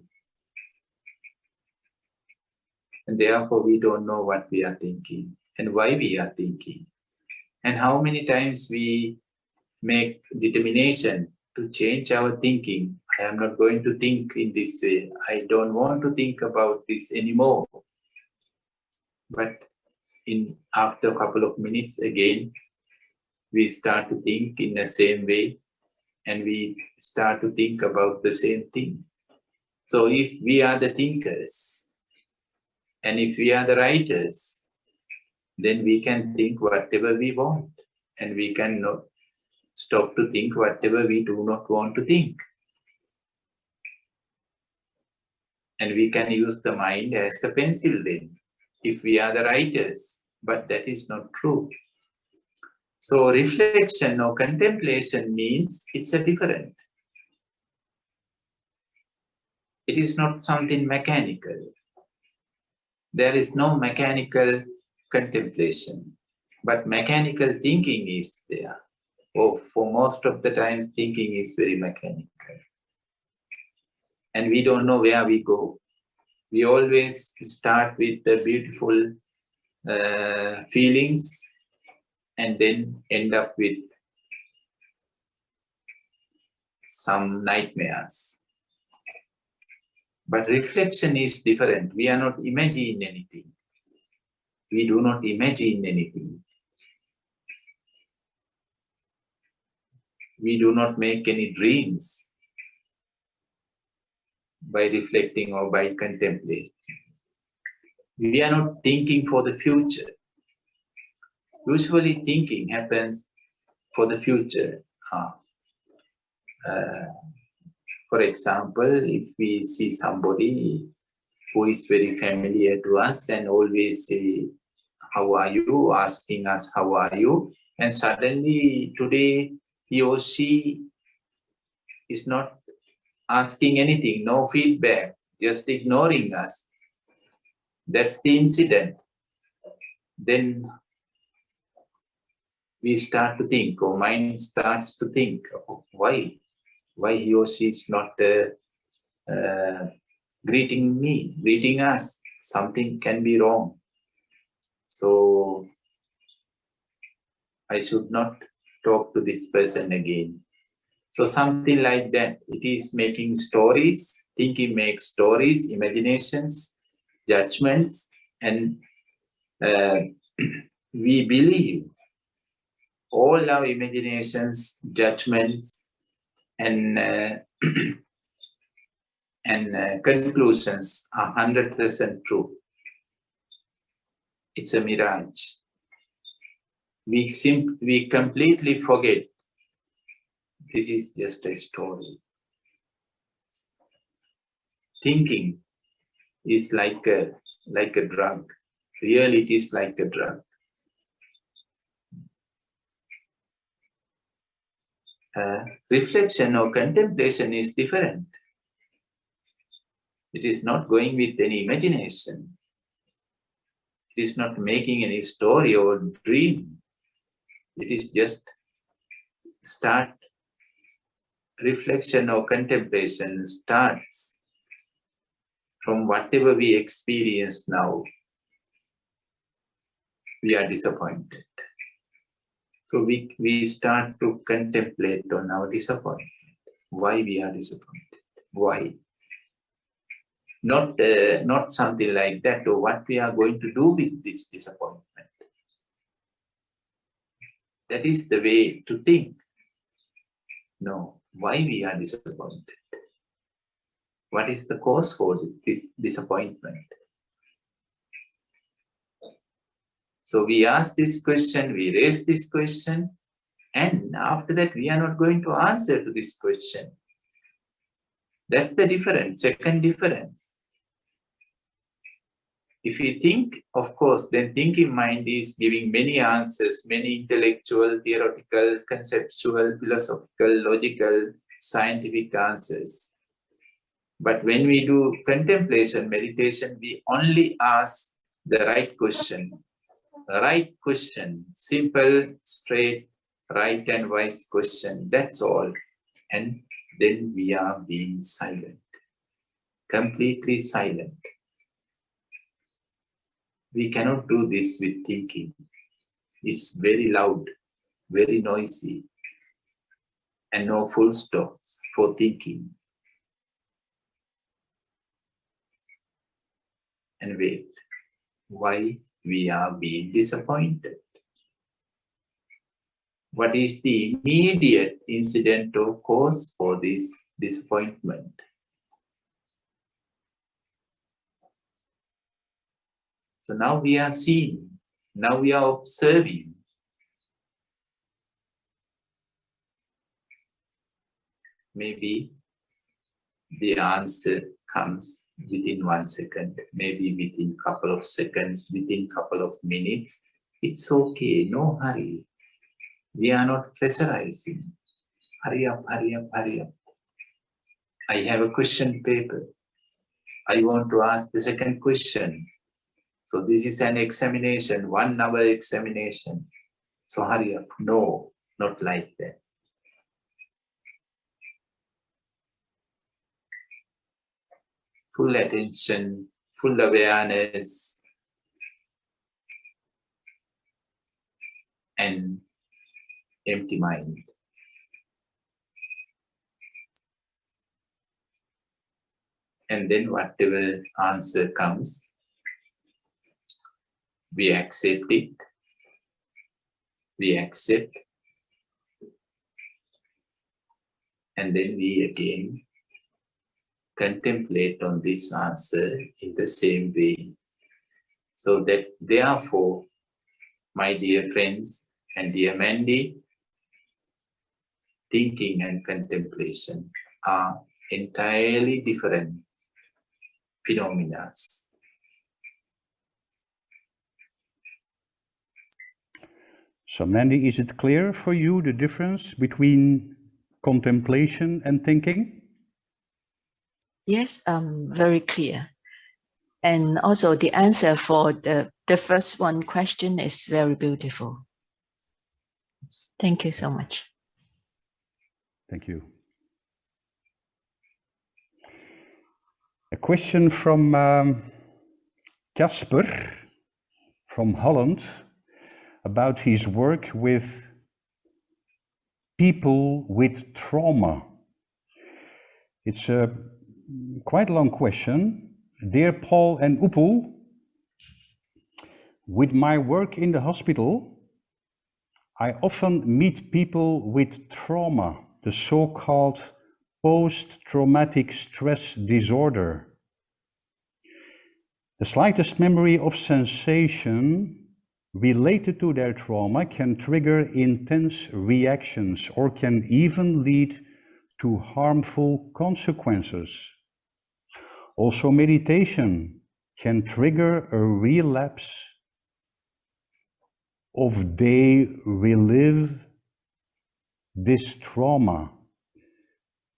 And therefore, we don't know what we are thinking and why we are thinking. And how many times we make determination to change our thinking. I am not going to think in this way. I don't want to think about this anymore. But after a couple of minutes again, we start to think in the same way and we start to think about the same thing. So if we are the thinkers and if we are the writers, then we can think whatever we want and we can stop to think whatever we do not want to think. And we can use the mind as a pencil then, if we are the writers, but that is not true. So reflection or contemplation means it's a different. It is not something mechanical. There is no mechanical contemplation, but mechanical thinking is there. Or for most of the time, thinking is very mechanical. And we don't know where we go. We always start with the beautiful feelings and then end up with some nightmares. But reflection is different. We are not imagining anything. We do not imagine anything. We do not make any dreams by reflecting or by contemplating. We are not thinking for the future. Usually thinking happens for the future. For example, if we see somebody who is very familiar to us and always say, "How are you?" asking us, "How are you?" And suddenly today he or she is not asking anything, no feedback, just ignoring us. That's the incident. Then we start to think, or mind starts to think, why he or she is not greeting us. Something can be wrong. So I should not talk to this person again. So something like that. It is making stories. Thinking makes stories, imaginations, judgments, and we believe all our imaginations, judgments, and conclusions are 100% true. It's a mirage. We completely forget this is just a story. Thinking is like a drug. Really, it is like a drug. Reflection or contemplation is different. It is not going with any imagination. It is not making any story or dream. It is just start. Reflection or contemplation starts from whatever we experience now. We are disappointed. So we start to contemplate on our disappointment. Why we are disappointed? Why? Not something like that, or what we are going to do with this disappointment. That is the way to think. No, why we are disappointed? What is the cause for this disappointment? So we ask this question, we raise this question, And after that, we are not going to answer to this question. That's the difference, second difference. If you think, of course, then thinking mind is giving many answers, many intellectual, theoretical, conceptual, philosophical, logical, scientific answers. But when we do contemplation, meditation, we only ask the right question. The right question, simple, straight, right and wise question, that's all. And then we are being silent, completely silent. We cannot do this with thinking. It's very loud, very noisy, and no full stops for thinking. And wait, why we are being disappointed? What is the immediate incident or cause for this disappointment? So now we are seeing, now we are observing. Maybe the answer comes within 1 second, maybe within couple of seconds, within couple of minutes. It's okay, no hurry. We are not pressurizing. Hurry up, hurry up, hurry up. I have a question paper. I want to ask the second question. So this is an examination, 1 hour examination. So hurry up. No, not like that. Full attention, full awareness, and empty mind. And then whatever answer comes, we accept it. We accept. And then we again contemplate on this answer in the same way. So that therefore, my dear friends and dear Mandy, thinking and contemplation are entirely different phenomena. So Mandy, is it clear for you the difference between contemplation and thinking? Yes, very clear. And also the answer for the first one question is very beautiful. Thank you so much. Thank you. A question from Casper from Holland about his work with people with trauma. It's a quite long question. Dear Paul and Upul, with my work in the hospital, I often meet people with trauma, the so-called post-traumatic stress disorder. The slightest memory of sensation related to their trauma can trigger intense reactions or can even lead to harmful consequences. Also, meditation can trigger a relapse of they relive this trauma.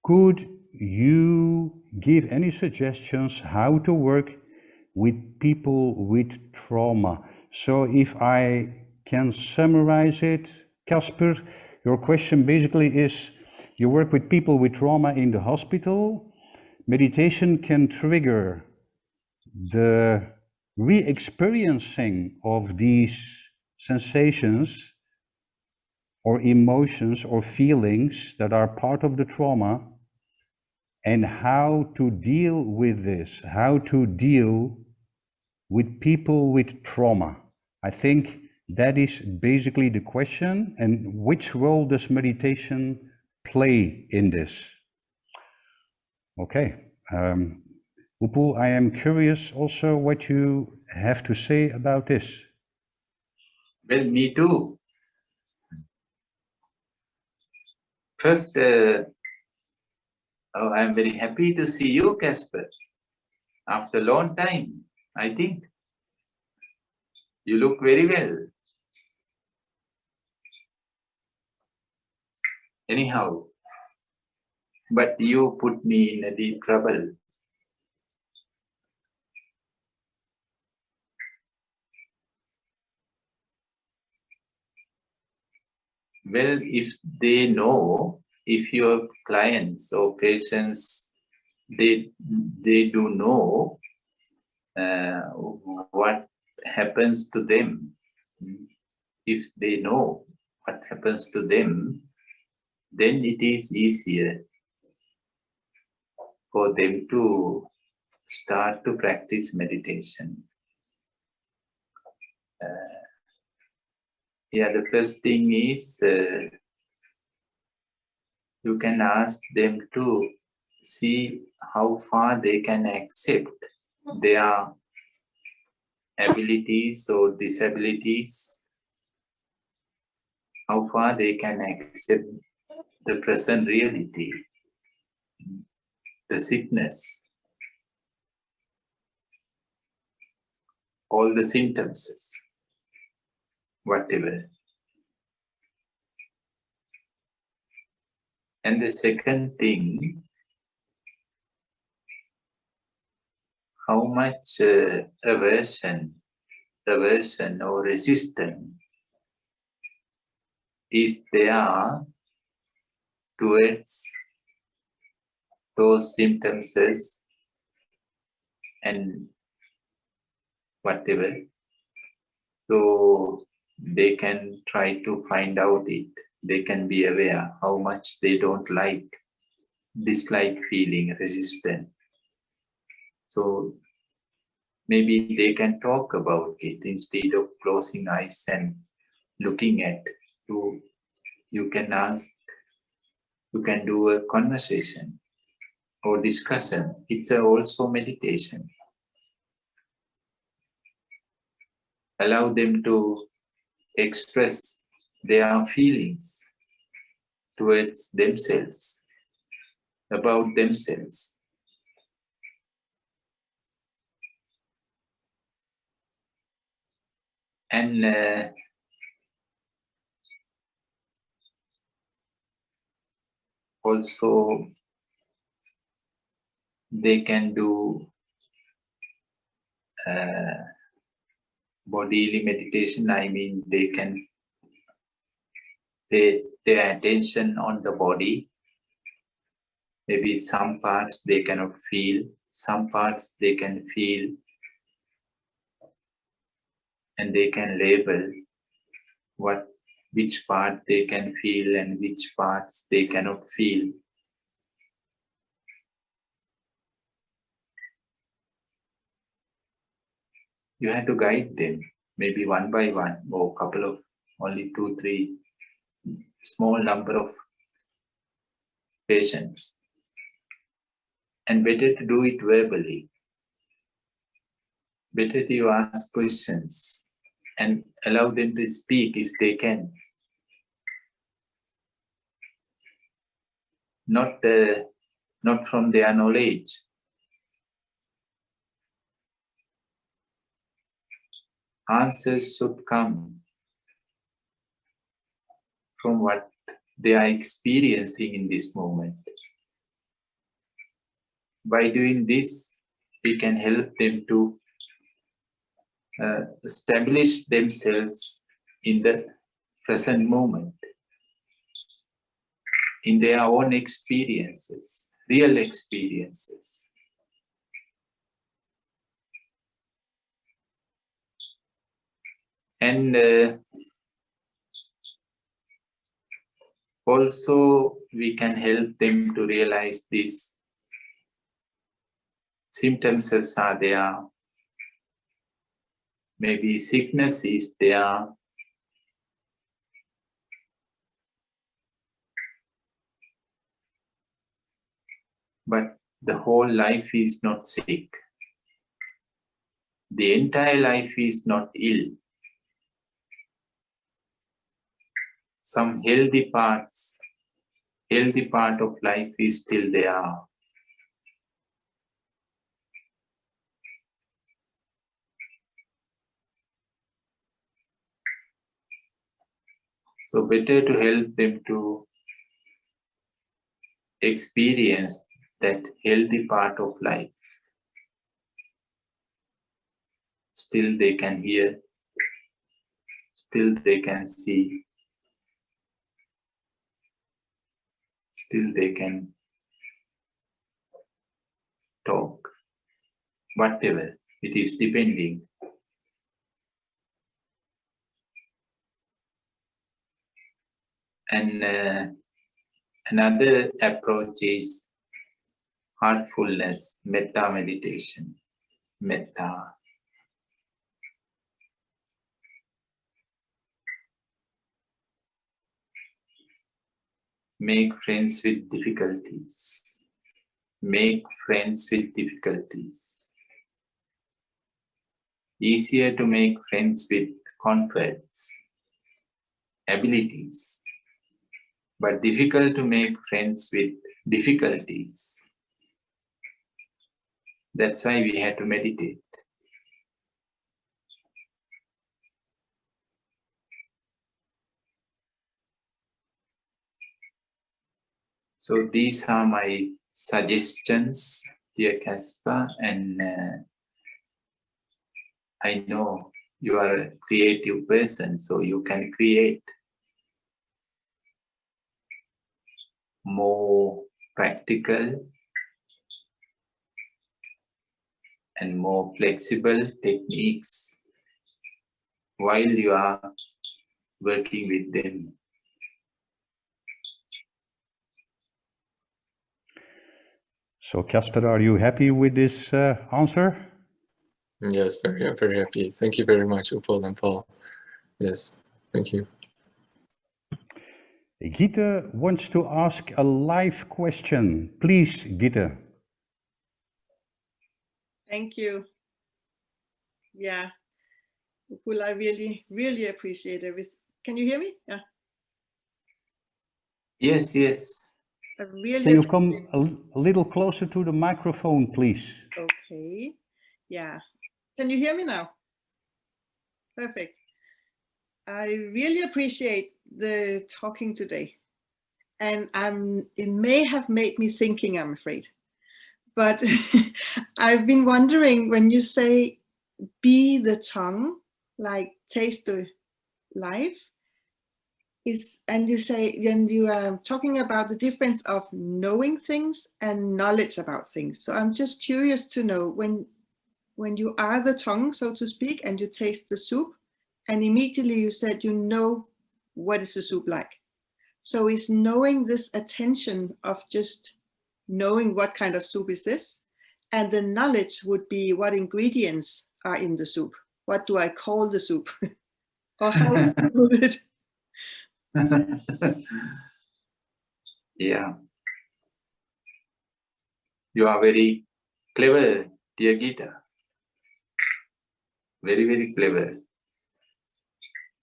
Could you give any suggestions how to work with people with trauma? So if I can summarize it, Casper, your question basically is, you work with people with trauma in the hospital. Meditation can trigger the re-experiencing of these sensations or emotions or feelings that are part of the trauma, and how to deal with this, how to deal with people with trauma. I think that is basically the question. And which role does meditation play in this? Okay. Upul, I am curious also what you have to say about this. Well, me too. First, I'm very happy to see you, Casper. After a long time, I think. You look very well. Anyhow, but you put me in a deep trouble. Well, if they know, if your clients or patients, they do know what happens to them. If they know what happens to them, then it is easier for them to start to practice meditation. The first thing is you can ask them to see how far they can accept their abilities or disabilities, how far they can accept the present reality, the sickness, all the symptoms, whatever. And the second thing, how much aversion or resistance is there towards those symptoms and whatever. So they can try to find out it. They can be aware how much they don't like, dislike feeling, resistant. So maybe they can talk about it instead of closing eyes and looking at. You can ask, you can do a conversation or discussion. It's also meditation. Allow them to express their feelings towards themselves, about themselves. And also they can do bodily meditation. I mean, they can pay their attention on the body. Maybe some parts they cannot feel, some parts they can feel, and they can label which part they can feel and which parts they cannot feel. You have to guide them, maybe one by one, or couple of, only 2, 3, small number of patients. And better to do it verbally. Better to ask questions and allow them to speak if they can. Not from their knowledge. Answers should come from what they are experiencing in this moment. By doing this, we can help them to establish themselves in the present moment, in their own experiences, real experiences. And also we can help them to realize these symptoms are there. Maybe sickness is there. But the whole life is not sick. The entire life is not ill. Some healthy parts healthy part of life is still there. So better to help them to experience that healthy part of life. Still they can hear, still they can see, still they can talk, whatever it is depending. And another approach is heartfulness, metta meditation, metta. Make friends with difficulties. Make friends with difficulties. Easier to make friends with converts, abilities, but difficult to make friends with difficulties. That's why we had to meditate. So these are my suggestions, dear Caspar, and I know you are a creative person, so you can create more practical and more flexible techniques while you are working with them. So Casper, are you happy with this answer? Yes, very happy. Thank you very much, Upal and Paul. Yes, thank you. Gita wants to ask a live question. Please, Gita. Thank you. Yeah, Upul, I really appreciate everything. Can you hear me? Yeah. Yes, yes. I really Can you come a little closer to the microphone, please? Okay. Yeah. Can you hear me now? Perfect. I really appreciate the talking today. And it may have made me thinking, I'm afraid. But I've been wondering, when you say be the tongue, like taste the life, and you say, when you are talking about the difference of knowing things and knowledge about things. So I'm just curious to know, when you are the tongue, so to speak, and you taste the soup, and immediately you said you know what is the soup like. So is knowing this attention of just knowing what kind of soup is this, and the knowledge would be what ingredients are in the soup. What do I call the soup? Or how do you do it? Yeah. You are very clever, dear Gita. Very clever.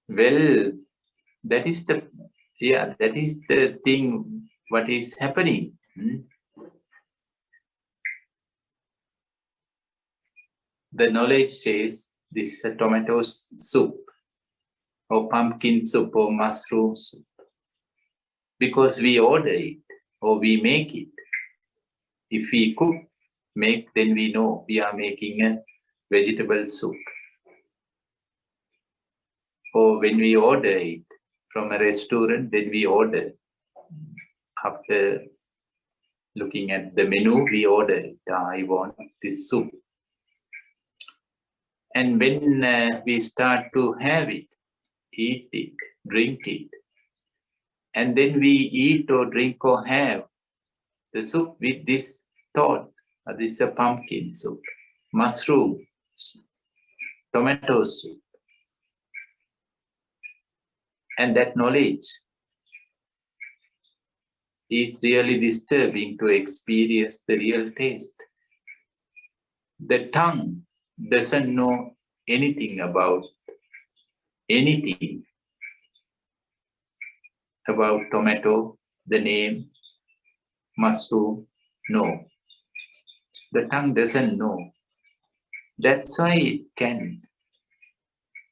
Well, that is the thing, what is happening. The knowledge says this is a tomato soup, or pumpkin soup, or mushroom soup, because we order it or we make it. If we make, then we know we are making a vegetable soup. Or when we order it from a restaurant, then we order. After looking at the menu, we order it. I want this soup. And when we start to have it, eat it, drink it, and then we eat or drink or have the soup with this thought, this is a pumpkin soup, mushroom, tomato soup. And that knowledge is really disturbing to experience the real taste. The tongue doesn't know anything about anything, about tomato, the name, mushroom? No. The tongue doesn't know. That's why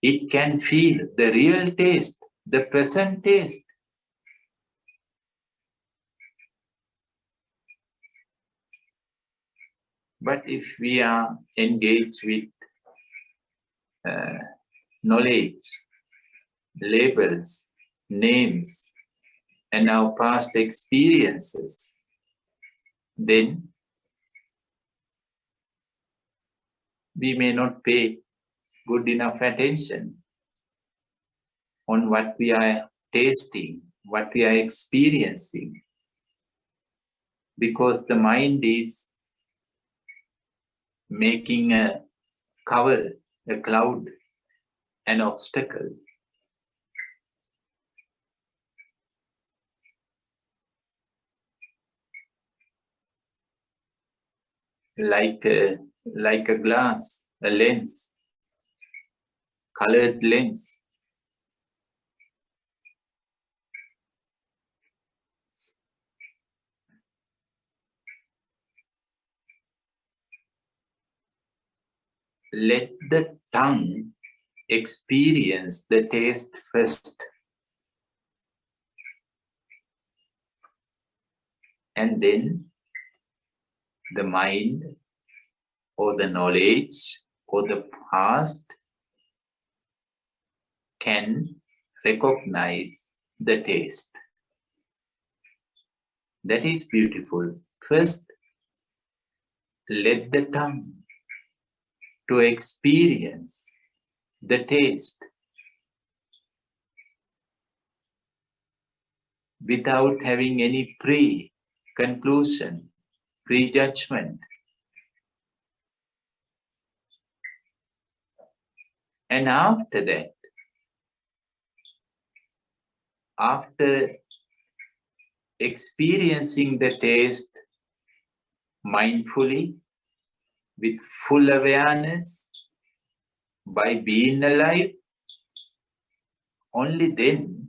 it can feel the real taste, the present taste. But if we are engaged with knowledge, labels, names, and our past experiences, then we may not pay good enough attention on what we are tasting, what we are experiencing, because the mind is making a cover, a cloud, an obstacle. Like a glass, a lens, colored lens. Let the tongue experience the taste first, and then the mind or the knowledge or the past can recognize the taste. That is beautiful. First, let the tongue to experience the taste without having any pre-conclusion, prejudgment. And after that, after experiencing the taste mindfully, with full awareness, by being alive, only then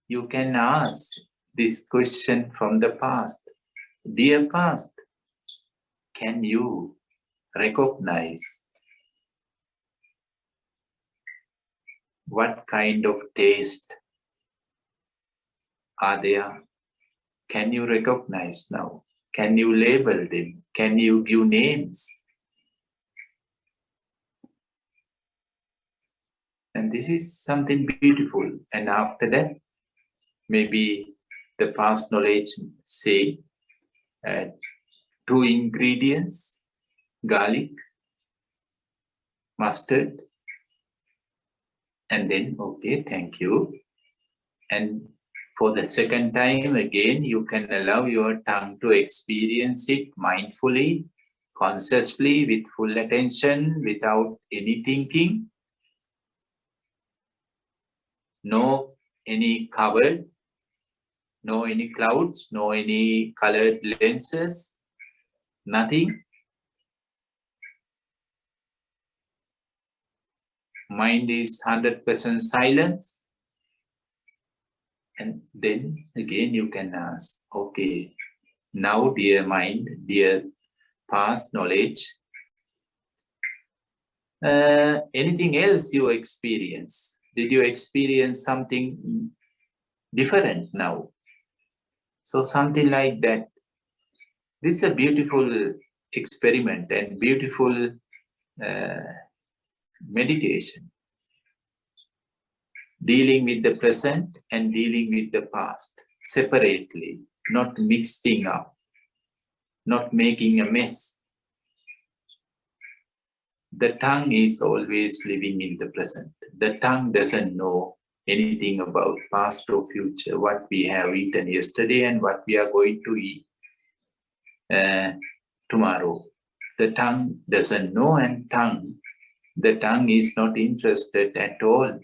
you can ask this question from the past. Dear past, can you recognize what kind of taste are there? Can you recognize now? Can you label them? Can you give names? And this is something beautiful. And after that, maybe the past knowledge say 2 ingredients, garlic, mustard, and then, okay, thank you. And for the second time, again, you can allow your tongue to experience it mindfully, consciously, with full attention, without any thinking. No any covered, no any clouds, no any colored lenses, nothing. Mind is 100% silence. And then again you can ask, okay, now dear mind, dear past knowledge, anything else you experience? Did you experience something different now? So something like that. This is a beautiful experiment and beautiful meditation. Dealing with the present and dealing with the past separately, not mixing up, not making a mess. The tongue is always living in the present. The tongue doesn't know anything about past or future, what we have eaten yesterday and what we are going to eat tomorrow. The tongue doesn't know, and the tongue is not interested at all.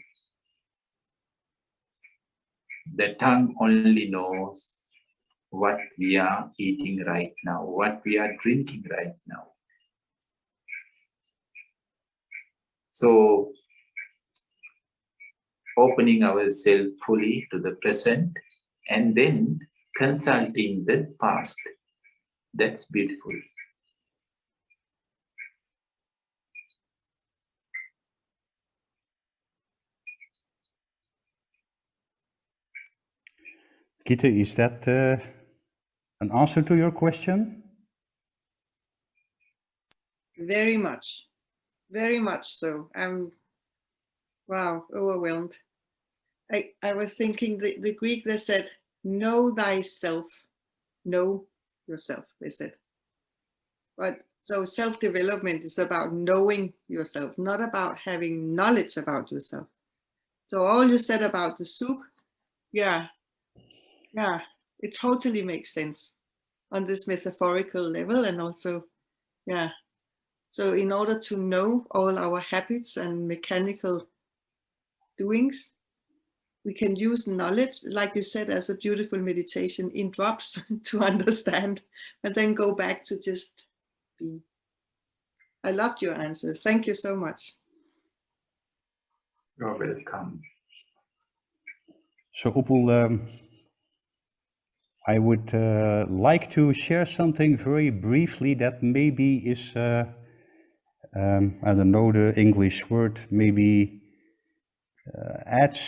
The tongue only knows what we are eating right now, what we are drinking right now. So, opening ourselves fully to the present, and then consulting the past. That's beautiful. Gita, is that an answer to your question? Very much so. I'm, wow, overwhelmed. I was thinking the Greek, they said, know thyself, know yourself, they said. But so self-development is about knowing yourself, not about having knowledge about yourself. So all you said about the soup, yeah, it totally makes sense on this metaphorical level. And also, yeah, so in order to know all our habits and mechanical doings, we can use knowledge, like you said, as a beautiful meditation in drops to understand, and then go back to just be. I loved your answers. Thank you so much. You're welcome. So Upul, I would like to share something very briefly that maybe is, I don't know the English word, maybe adds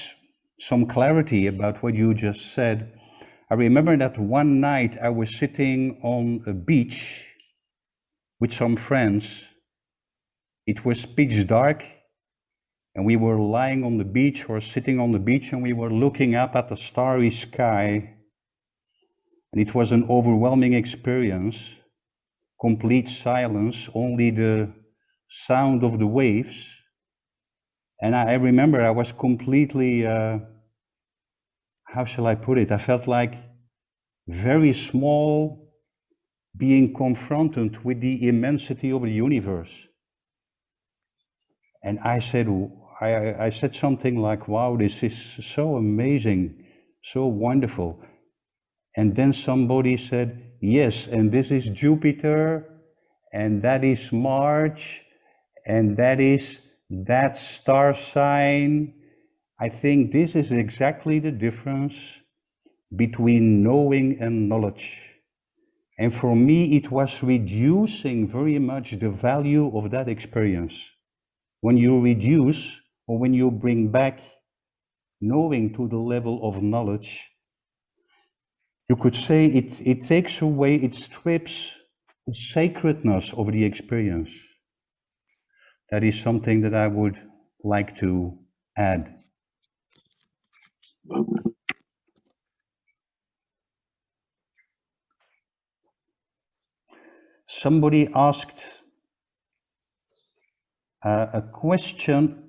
some clarity about what you just said. I remember that one night I was sitting on a beach with some friends. It was pitch dark and we were lying on the beach or sitting on the beach and we were looking up at the starry sky. And it was an overwhelming experience, complete silence, only the sound of the waves. And I remember I was completely, how shall I put it? I felt like very small, being confronted with the immensity of the universe. And I said something like, wow, this is so amazing, so wonderful. And then somebody said, yes, and this is Jupiter, and that is Mars, and that is that star sign. I think this is exactly the difference between knowing and knowledge. And for me, it was reducing very much the value of that experience. When you reduce, or when you bring back knowing to the level of knowledge, you could say it takes away, it strips the sacredness of the experience. That is something that I would like to add. Somebody asked a question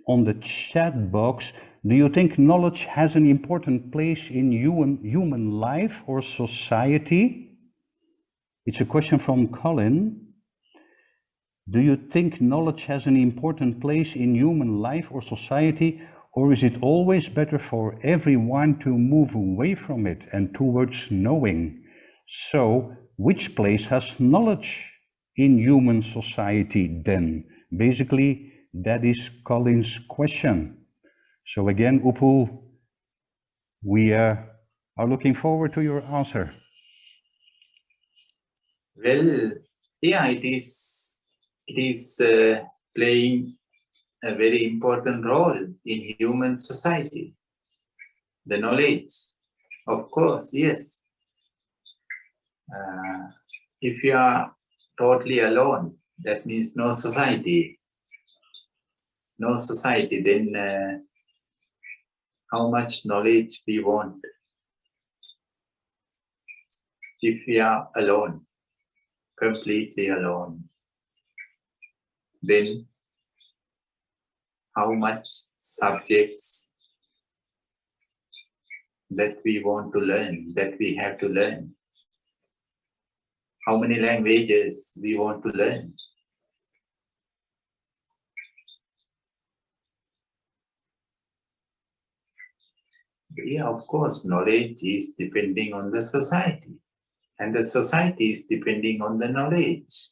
on the chat box. Do you think knowledge has an important place in human life or society? It's a question from Colin. Do you think knowledge has an important place in human life or society, or is it always better for everyone to move away from it and towards knowing? So, which place has knowledge in human society then? Basically, that is Colin's question. So again, Upul, we are looking forward to your answer. Well, yeah, it is playing a very important role in human society. The knowledge, of course, yes. If you are totally alone, that means no society. No society, then how much knowledge we want? If we are alone, completely alone, then how much subjects that we want to learn, that we have to learn? How many languages we want to learn? Yeah, of course, knowledge is depending on the society, and the society is depending on the knowledge.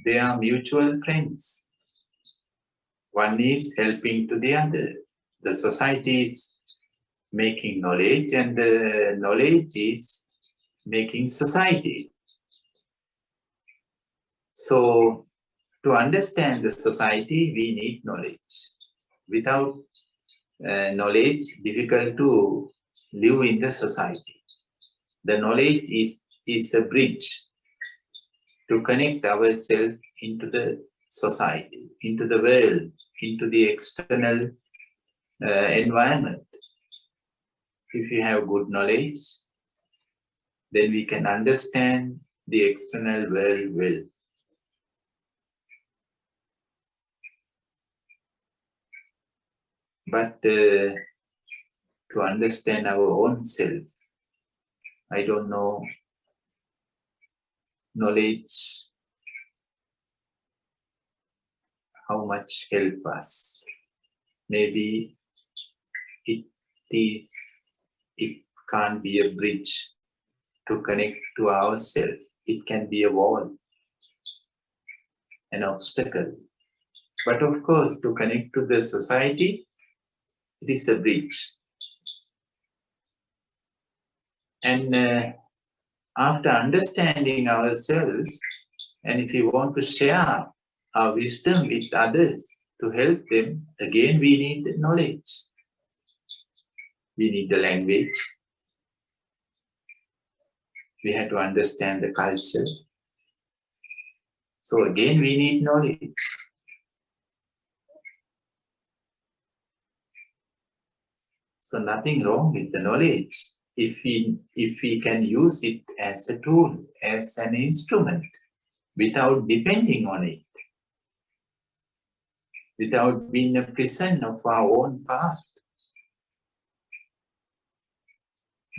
They are mutual friends. One is helping to the other. The society is making knowledge, and the knowledge is making society. So to understand the society, we need knowledge. Without knowledge, difficult to live in the society. The knowledge is a bridge to connect ourselves into the society, into the world, into the external environment. If you have good knowledge, then we can understand the external world well. But to understand our own self, I don't know, knowledge, how much help us. Maybe it can't be a bridge to connect to ourselves. It can be a wall, an obstacle. But of course, to connect to the society, it is a bridge. And after understanding ourselves, and if we want to share our wisdom with others to help them, again we need knowledge. We need the language. We have to understand the culture. So again we need knowledge. So nothing wrong with the knowledge if we can use it as a tool, as an instrument, without depending on it, without being a prison of our own past.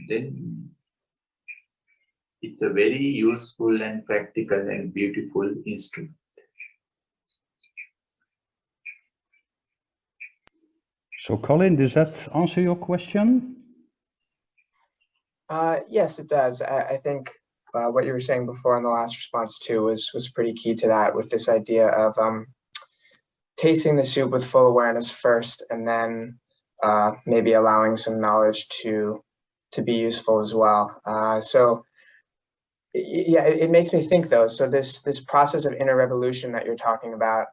Then it's a very useful and practical and beautiful instrument. So Colin, does that answer your question? Yes, it does. I think what you were saying before in the last response too was pretty key to that, with this idea of tasting the soup with full awareness first, and then maybe allowing some knowledge to be useful as well. So yeah, it makes me think though. So this process of inner revolution that you're talking about,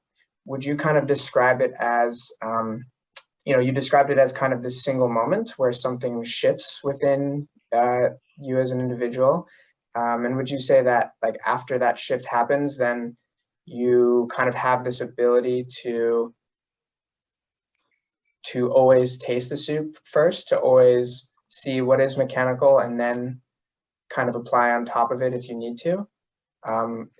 would you kind of describe it as you described it as kind of this single moment where something shifts within you as an individual, and would you say that like after that shift happens, then you kind of have this ability to always taste the soup first, to always see what is mechanical and then kind of apply on top of it if you need to?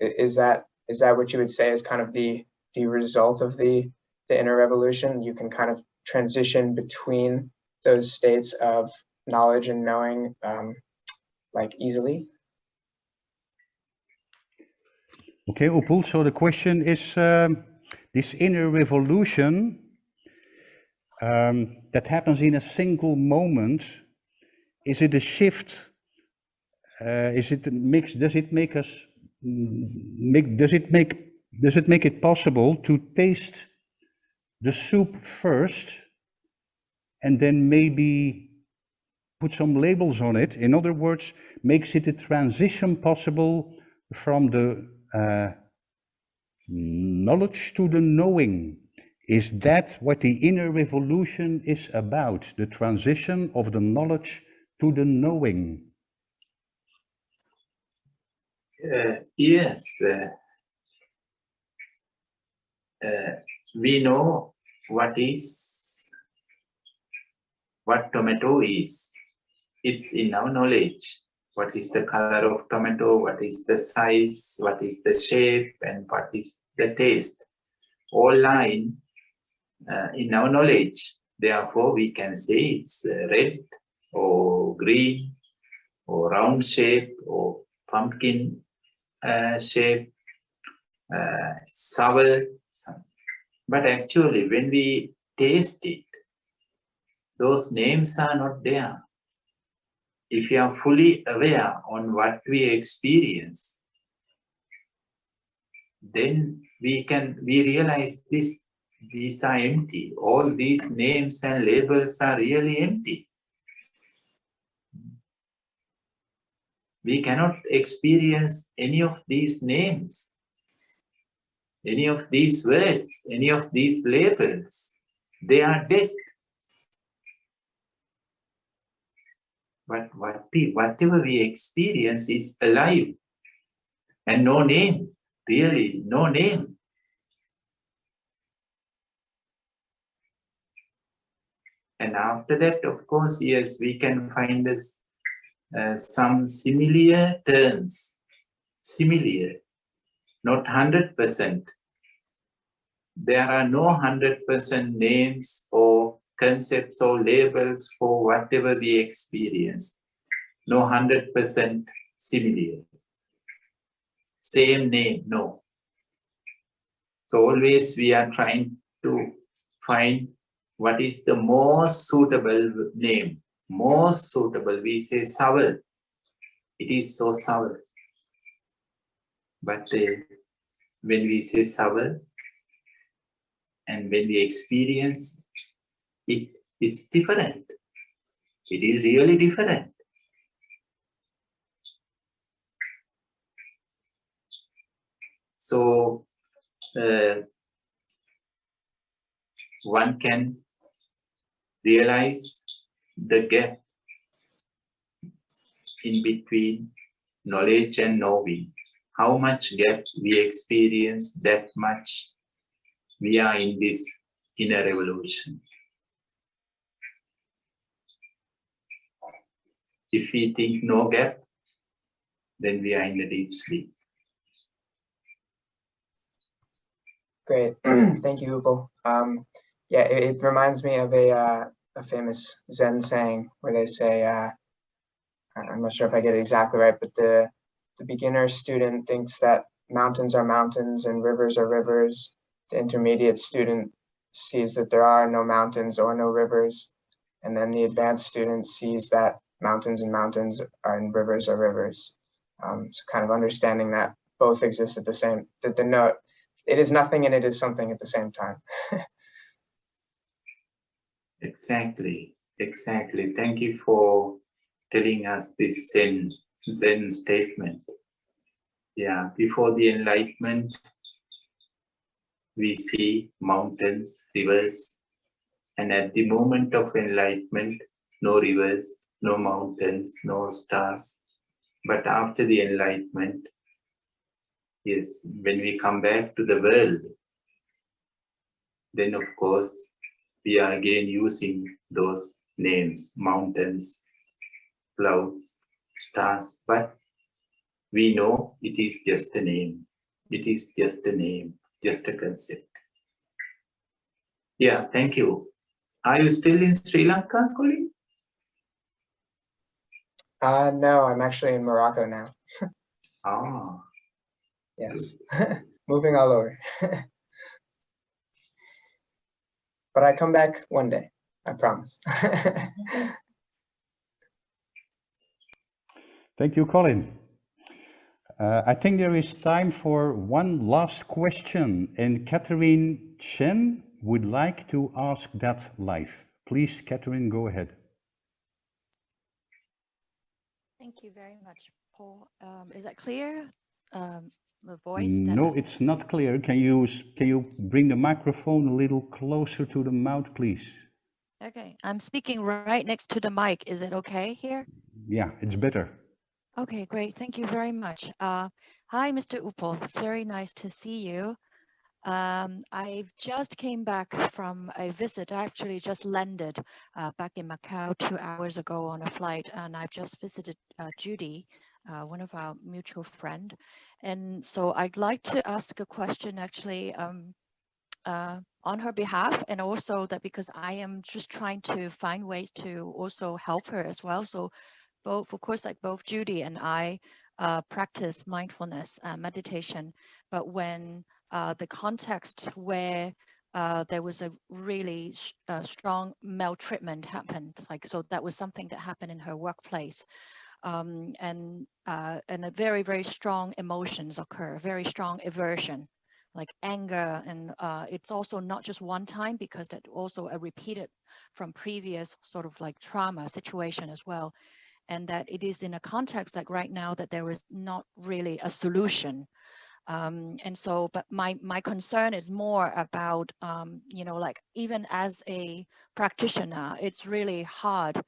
Is that what you would say is kind of the result of the inner revolution? You can kind of transition between those states of knowledge and knowing like easily? Okay, Upul, so the question is this inner revolution that happens in a single moment, is it a shift? Is it a mix? Does it make it possible to taste the soup first and then maybe put some labels on it? In other words, makes it a transition possible from the knowledge to the knowing. Is that what the inner revolution is about? The transition of the knowledge to the knowing? Yes. We know what tomato is. It's in our knowledge. What is the color of tomato? What is the size? What is the shape? And what is the taste? All lie in our knowledge. Therefore, we can say it's red or green or round shape or pumpkin shape, sour. But actually, when we taste it, those names are not there. If you are fully aware on what we experience, then we realize these are empty. All these names and labels are really empty. we cannot experience any of these names, any of these words, any of these labels. They are dead. But whatever we experience is alive and no name, really, no name. And after that, of course, yes, we can find this, some similar terms, similar, not 100%. There are no 100% names or concepts or labels for whatever we experience. No 100% similar. Same name, no. So always we are trying to find what is the most suitable name. Most suitable, we say sour. It is so sour. But when we say sour, and when we experience, it is different. It is really different. So one can realize the gap in between knowledge and knowing. How much gap we experience, that much we are in this inner revolution. If we think no gap, then we are in a deep sleep. Great. Thank you, Upal. Yeah, it reminds me of a famous Zen saying where they say, I'm not sure if I get it exactly right, but the beginner student thinks that mountains are mountains and rivers are rivers. The intermediate student sees that there are no mountains or no rivers. And then the advanced student sees that mountains and mountains are and rivers are rivers. So kind of understanding that both exist at the same, that the note, it is nothing and it is something at the same time. Exactly, exactly. Thank you for telling us this Zen statement. Yeah, before the enlightenment, we see mountains, rivers, and at the moment of enlightenment, no rivers, no mountains, no stars. But after the enlightenment, yes, when we come back to the world, then of course, we are again using those names, mountains, clouds, stars, but we know it is just a name. It is just a name, just a concept. Yeah, thank you. Are you still in Sri Lanka, Colin? No, I'm actually in Morocco now. Ah, Yes, moving all over. But I come back one day, I promise. Thank you, Colin. I think there is time for one last question, and Catherine Chen would like to ask that live. Please, Catherine, go ahead. Thank you very much, Paul. Is that clear? The voice? No, it's not clear. Can you bring the microphone a little closer to the mouth, please? Okay, I'm speaking right next to the mic. Is it okay here? Yeah, it's better. Okay, great. Thank you very much. Hi, Mr. Upal. It's very nice to see you. I've just came back from a visit. I actually just landed back in Macau 2 hours ago on a flight, and I've just visited Judy, one of our mutual friend. And so I'd like to ask a question actually on her behalf, and also that because I am just trying to find ways to also help her as well. So both, of course, like both Judy and I practice mindfulness meditation, but when the context where there was a really strong maltreatment happened, like, so that was something that happened in her workplace, and a very, very strong emotions occur, very strong aversion, like anger, and it's also not just one time, because that also a repeated from previous sort of like trauma situation as well. and that it is in a context like right now that there is not really a solution. And so, but my concern is more about, you know, like even as a practitioner, it's really hard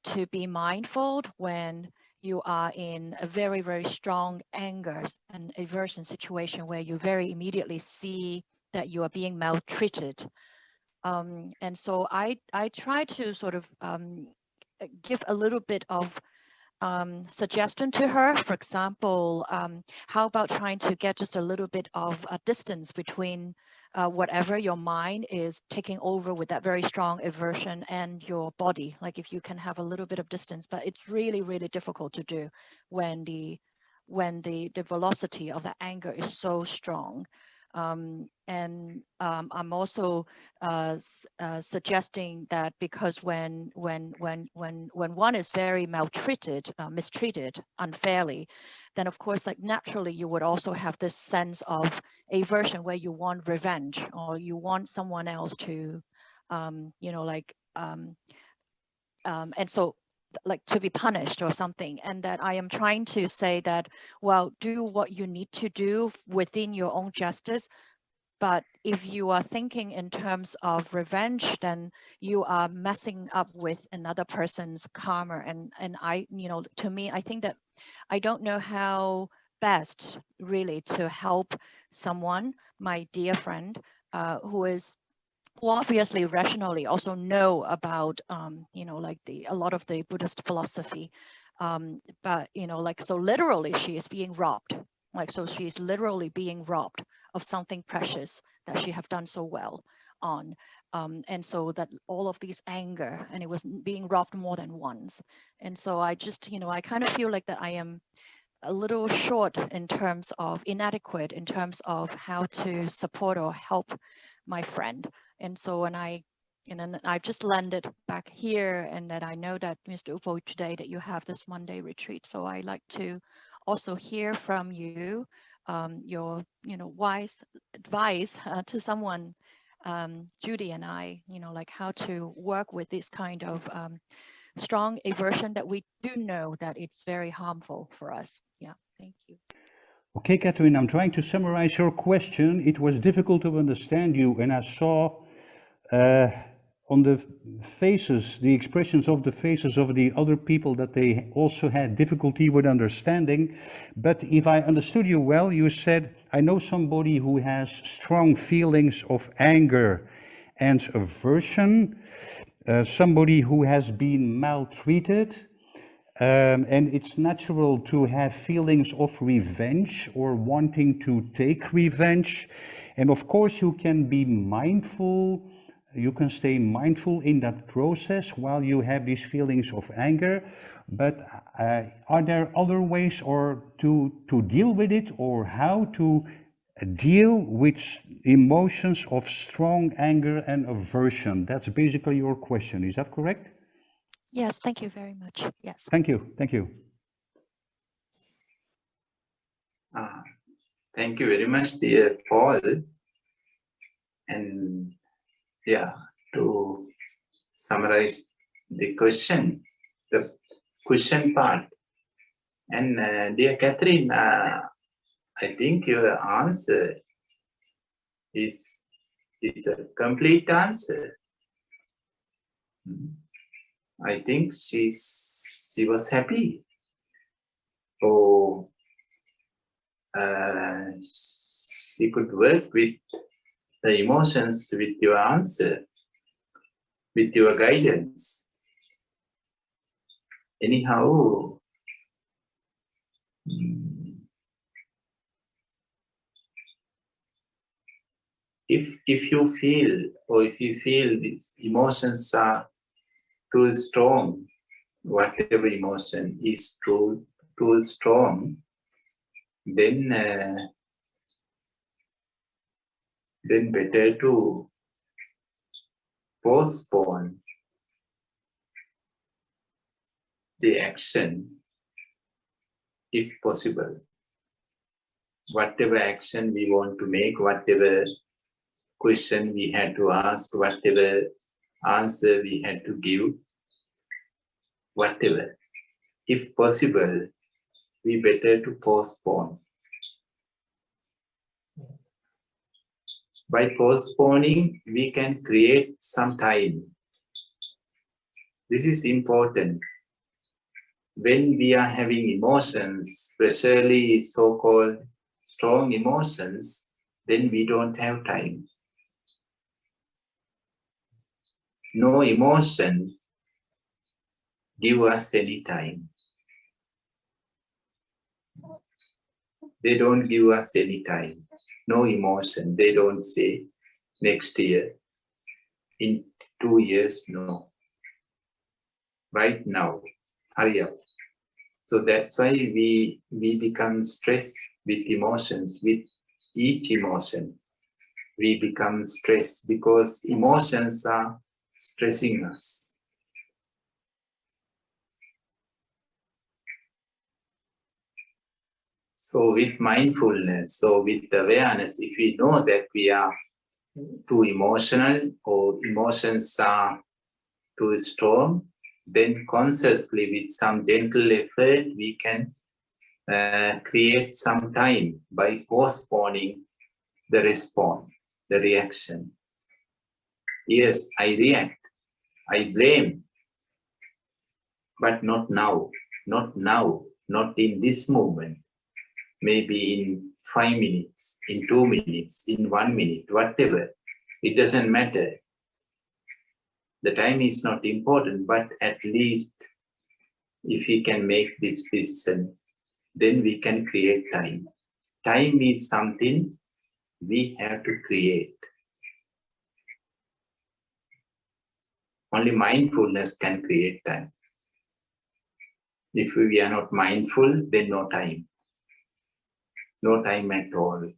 to be mindful when you are in a very, very strong anger and aversion situation where you very immediately see that you are being maltreated. And so I try to sort of give a little bit of suggestion to her. For example, how about trying to get just a little bit of a distance between whatever your mind is taking over with that very strong aversion and your body. Like if you can have a little bit of distance, but it's really, really difficult to do when the velocity of the anger is so strong. I'm also suggesting that because when one is very maltreated, mistreated unfairly, then of course, like naturally, you would also have this sense of aversion where you want revenge or you want someone else to, you know, like, and so like to be punished or something. And that I am trying to say that, well, do what you need to do within your own justice. But if you are thinking in terms of revenge, then you are messing up with another person's karma. And I, you know, to me, I think that I don't know how best really to help someone, my dear friend, who obviously rationally also know about, you know, like a lot of the Buddhist philosophy. But, you know, like, so literally she is being robbed. Like, so she is literally being robbed of something precious that she have done so well on. And so that all of these anger, and it was being robbed more than once. And so I just, you know, I kind of feel like that I am a little short in terms of inadequate in terms of how to support or help my friend. And so when I've just landed back here, and that I know that Mr. Upo today that you have this one-day retreat. So I like to also hear from you your, you know, wise advice to someone, Judy and I, you know, like how to work with this kind of strong aversion that we do know that it's very harmful for us. Yeah, thank you. Okay, Catherine, I'm trying to summarize your question. It was difficult to understand you, and I saw on the faces, the expressions of the faces of the other people that they also had difficulty with understanding. But if I understood you well, you said, I know somebody who has strong feelings of anger and aversion, somebody who has been maltreated, and it's natural to have feelings of revenge or wanting to take revenge. And of course, you can be mindful, you can stay mindful in that process while you have these feelings of anger. But are there other ways or to deal with it, or how to deal with emotions of strong anger and aversion? That's basically your question. Is that correct? Yes, thank you very much. Yes. Thank you. Thank you. Thank you very much, dear Paul. And yeah, to summarize the question part. And dear Catherine, I think your answer is a complete answer. I think she was happy. So she could work with the emotions, with your answer, with your guidance. Anyhow, if you feel, or if you feel these emotions are too strong, whatever emotion is too strong, then better to postpone the action if possible. Whatever action we want to make, whatever question we had to ask, whatever answer we had to give, whatever, if possible, we better to postpone. By postponing, we can create some time. This is important. When we are having emotions, especially so-called strong emotions, then we don't have time. No emotion give us any time. They don't give us any time. No emotion. They don't say next year, in 2 years, no. Right now, hurry up. So that's why we become stressed with emotions, with each emotion. We become stressed because emotions are stressing us. So with mindfulness, so with awareness, if we know that we are too emotional or emotions are too strong, then consciously with some gentle effort, we can create some time by postponing the response, the reaction. Yes, I react, I blame, but not now, not now, not in this moment. Maybe in 5 minutes, in 2 minutes, in 1 minute, whatever. It doesn't matter. The time is not important, but at least if we can make this decision, then we can create time. Time is something we have to create. Only mindfulness can create time. If we are not mindful, then no time. No time at all.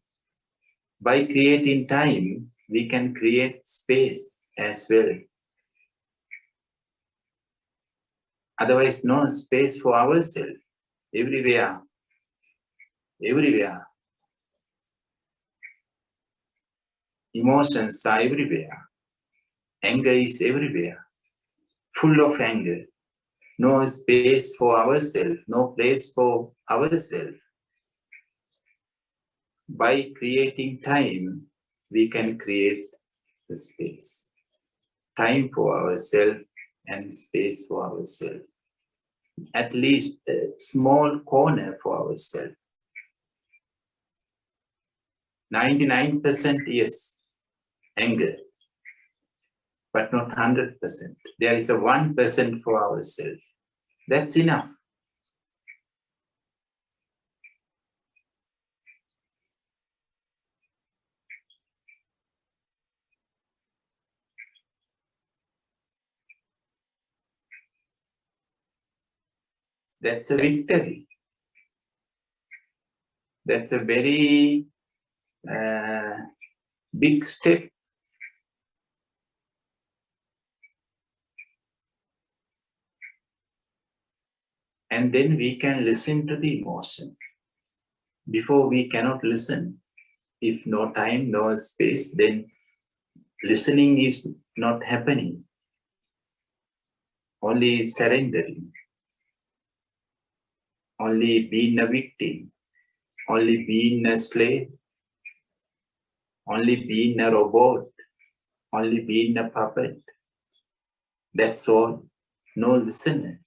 By creating time, we can create space as well. Otherwise, no space for ourselves. Everywhere. Everywhere. Emotions are everywhere. Anger is everywhere. Full of anger. No space for ourselves. No place for ourselves. By creating time, we can create the space. Time for ourselves and space for ourselves. At least a small corner for ourselves. 99% yes, anger, but not 100%. There is a 1% for ourselves. That's enough. That's a victory. That's a very big step. And then we can listen to the emotion. Before we cannot listen. If no time, no space, then listening is not happening. Only surrendering. Only being a victim. Only being a slave. Only being a robot. Only being a puppet. That's all. No listener.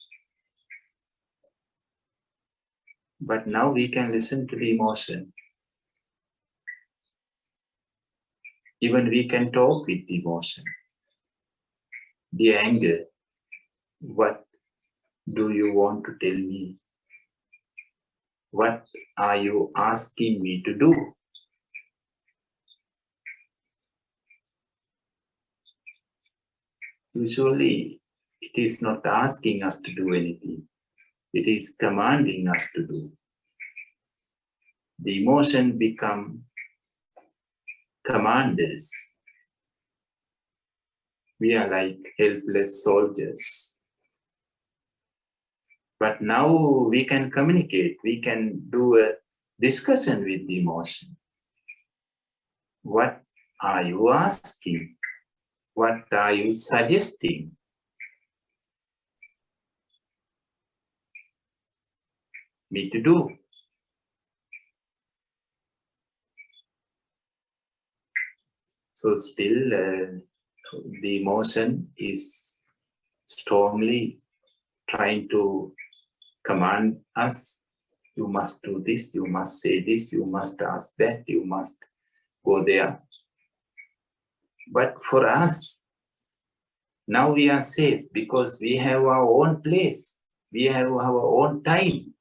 But now we can listen to the emotion. Even we can talk with the emotion. Dear anger, what do you want to tell me? What are you asking me to do? Usually, it is not asking us to do anything. It is commanding us to do. The emotion become commanders. We are like helpless soldiers. But now we can communicate. We can do a discussion with the emotion. What are you asking? What are you suggesting? me to do. So still the emotion is strongly trying to command us. You must do this, you must say this, you must ask that, you must go there. But for us, now we are safe because we have our own place. We have our own time.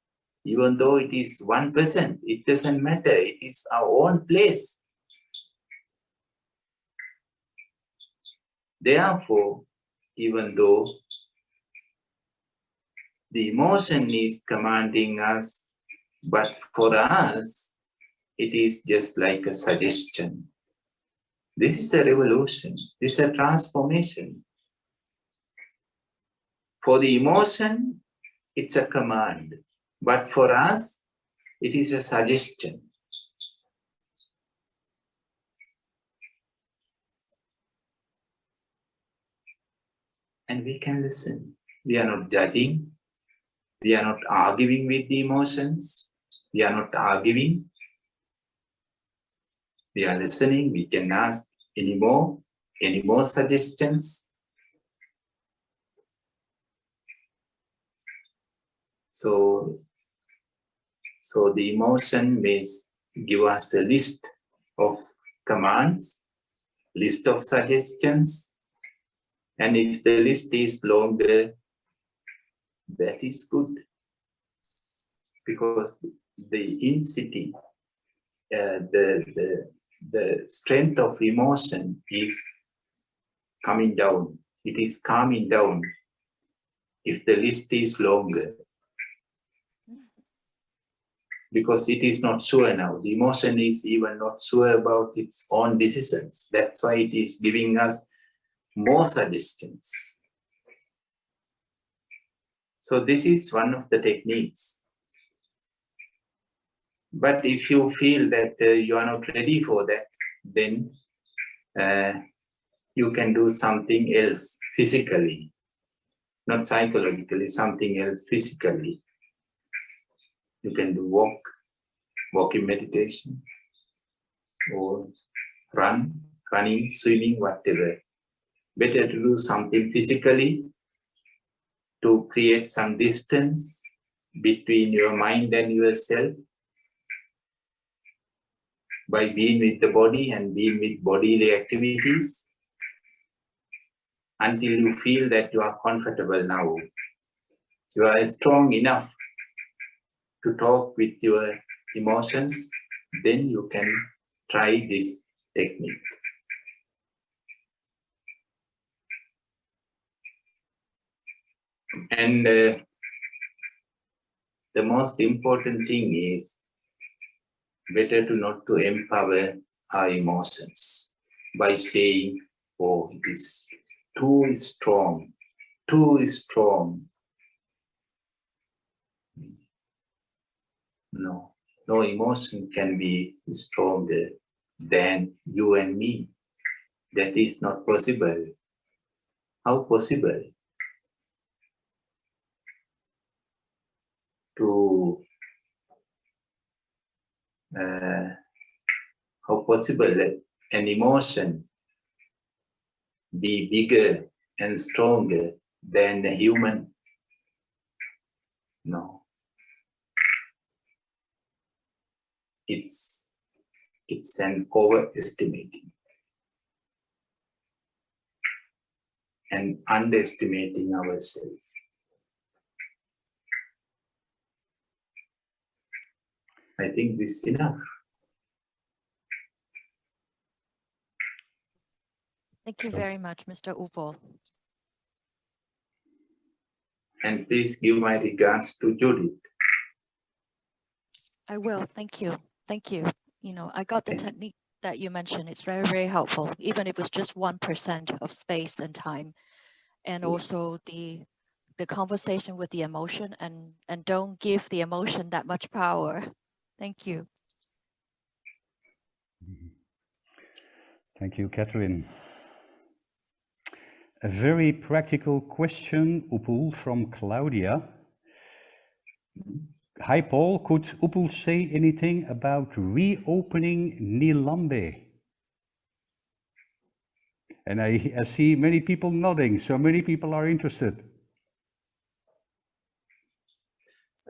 Even though it is 1%, it doesn't matter. It is our own place. Therefore, even though the emotion is commanding us, but for us, it is just like a suggestion. This is a revolution. This is a transformation. For the emotion, it's a command. But for us, it is a suggestion. And we can listen. We are not judging. We are not arguing with the emotions. We are not arguing. We are listening. We can ask any more suggestions. So the emotion may give us a list of commands, list of suggestions. And if the list is longer, that is good. Because the intensity, the strength of emotion is coming down. It is calming down if the list is longer. Because it is not sure now. The emotion is even not sure about its own decisions. That's why it is giving us more suggestions. So this is one of the techniques. But if you feel that you are not ready for that, then you can do something else physically, not psychologically, something else physically. You can do walking meditation, or running, swimming, whatever. Better to do something physically to create some distance between your mind and yourself by being with the body and being with bodily activities until you feel that you are comfortable now. You are strong enough to talk with your emotions, then you can try this technique. And the most important thing is better to not to empower our emotions by saying, oh, it is too strong, too strong. No emotion can be stronger than you and me. That is not possible. How possible? How possible that an emotion be bigger and stronger than a human? No. It's an overestimating and underestimating ourselves. I think this is enough. Thank you very much, Mr. Upol. And please give my regards to Judith. I will. Thank you. Thank you. You know, I got the technique that you mentioned. It's very, very helpful, even if it's just 1% of space and time. And Yes. also the conversation with the emotion, and don't give the emotion that much power. Thank you. Thank you, Catherine. A very practical question, Upul, from Claudia. Hi, Paul. Could Upul say anything about reopening Nilambe? And I see many people nodding, so many people are interested.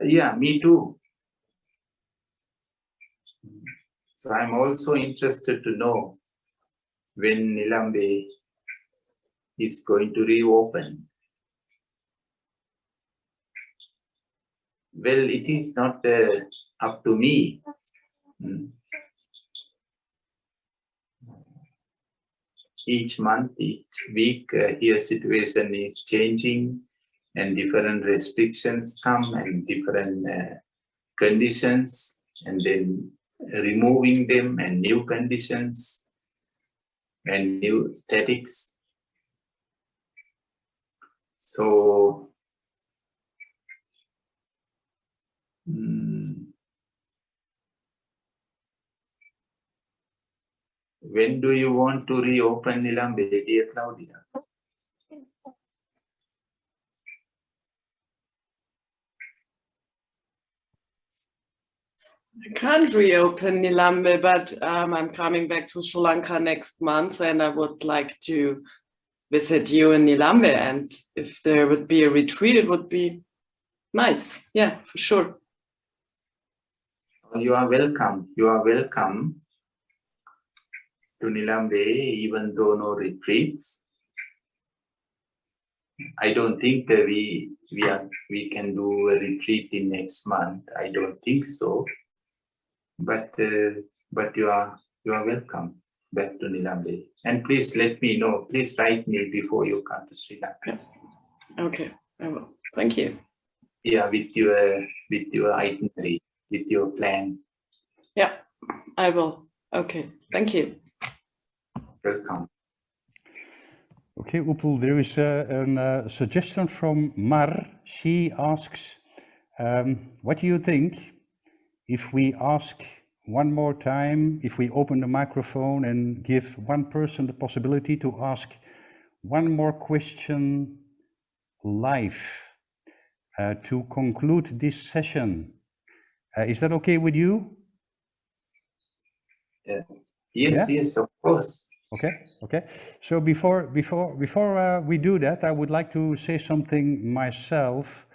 Yeah, me too. So I'm also interested to know when Nilambe is going to reopen. Well, it is not up to me. Each month, each week, here situation is changing and different restrictions come and different conditions, and then removing them and new conditions and new statics. So when do you want to reopen Nilambe, dear Claudia? I can't reopen Nilambe, but I'm coming back to Sri Lanka next month, and I would like to visit you in Nilambe. And if there would be a retreat, it would be nice. Yeah, for sure. You are welcome. You are welcome to Nilambe, even though no retreats. I don't think we can do a retreat in next month. I don't think so. But you are welcome back to Nilambe. And please let me know. Please write me before you come to Sri Lanka. Okay, I will. Thank you. Yeah, with your itinerary, with your plan. Yeah, I will. Okay, thank you. Welcome. Okay, Upul, there is a suggestion from Mar. She asks, what do you think if we ask one more time, if we open the microphone and give one person the possibility to ask one more question live to conclude this session? Is that okay with you? Yes, Yeah? yes, of course. Okay. So before we do that, I would like to say something myself.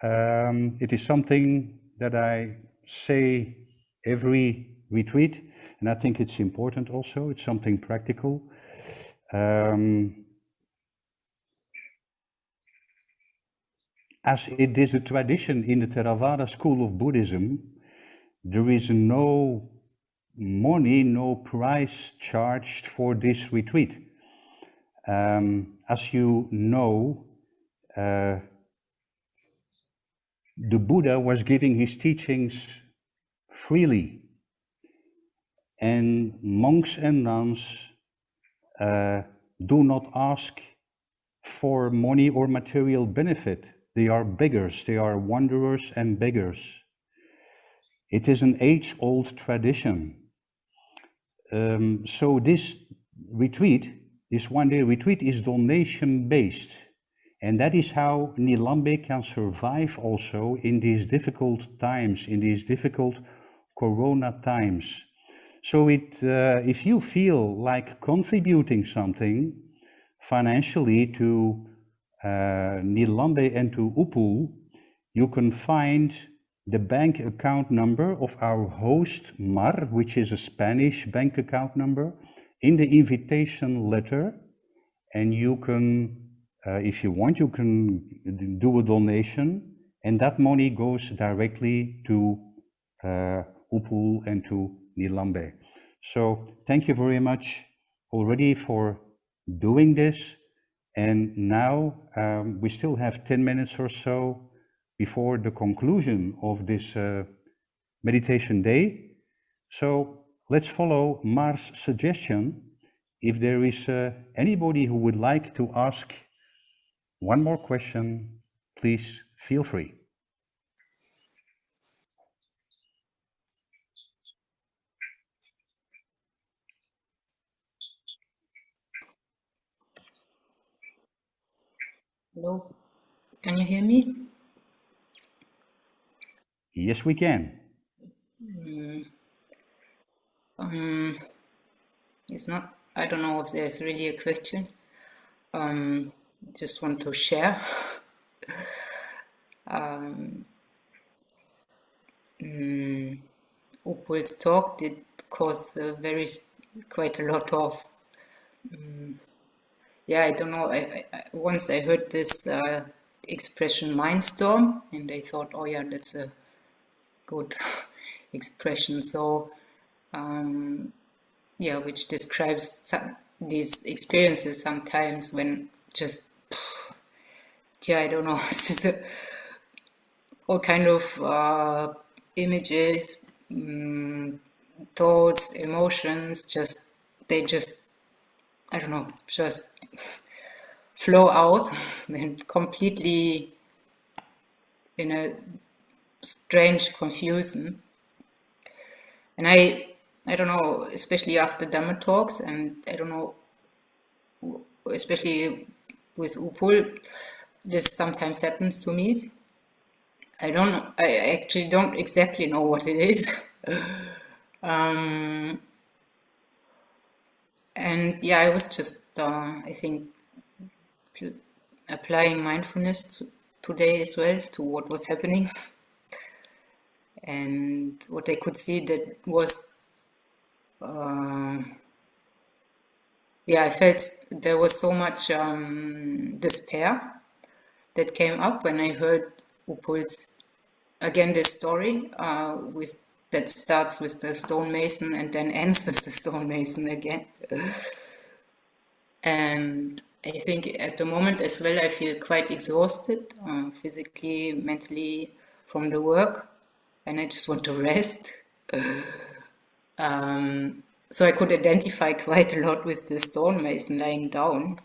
It is something that I say every retreat, and I think it's important also. It's something practical. As it is a tradition in the Theravada school of Buddhism, there is no money, no price charged for this retreat. As you know, the Buddha was giving his teachings freely, and monks and nuns do not ask for money or material benefit. They are beggars, they are wanderers and beggars. It is an age-old tradition. So this retreat, this one-day retreat, is donation-based. And that is how Nilambe can survive also in these difficult times, in these difficult Corona times. So if you feel like contributing something financially to Nilambe and to Upul, you can find the bank account number of our host Mar, which is a Spanish bank account number, in the invitation letter, and you can, if you want, you can do a donation, and that money goes directly to Upul and to Nilambe. So thank you very much already for doing this, and now we still have 10 minutes or so before the conclusion of this meditation day. So let's follow Mar's suggestion. If there is anybody who would like to ask one more question, please feel free. Hello, can you hear me? Yes, we can. It's not, I don't know if there's really a question. Just want to share. Upul's talk did cause quite a lot of, yeah, I don't know. Once I heard this expression mindstorm, and I thought, oh yeah, that's a good expression. So, yeah, which describes these experiences sometimes when just, yeah, I don't know, it's just all kind of images, thoughts, emotions, they just, I don't know, just flow out and completely in a strange confusion. And I don't know, especially after Dhamma talks, and I don't know, especially with Upul, this sometimes happens to me. I actually don't exactly know what it is. And yeah, I was just, I think, applying mindfulness today as well to what was happening. And what I could see that was, yeah, I felt there was so much despair that came up when I heard Upul's, again, this story that starts with the stonemason and then ends with the stonemason again. And I think at the moment as well, I feel quite exhausted, physically, mentally, from the work, and I just want to rest. So I could identify quite a lot with the stonemason lying down.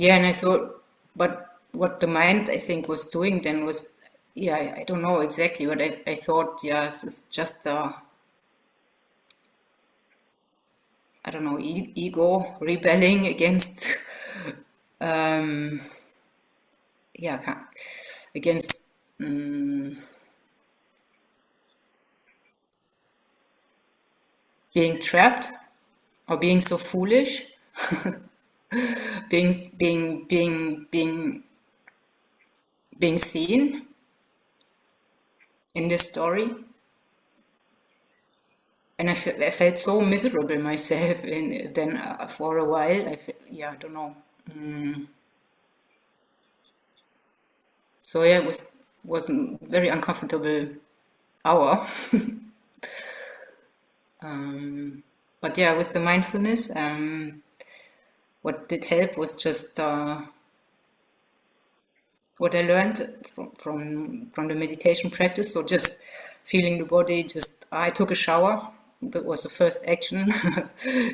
Yeah, and I thought, but what the mind, I think, was doing then was, yeah, I don't know exactly, but I thought, yeah, this is just I don't know, ego rebelling against, yeah, against, being trapped or being so foolish, being seen in this story. And I felt so miserable myself then for a while. Yeah, I don't know. So yeah, it was a very uncomfortable hour. But yeah, with the mindfulness, what did help was just what I learned from the meditation practice. So just feeling the body. I took a shower. That was the first action,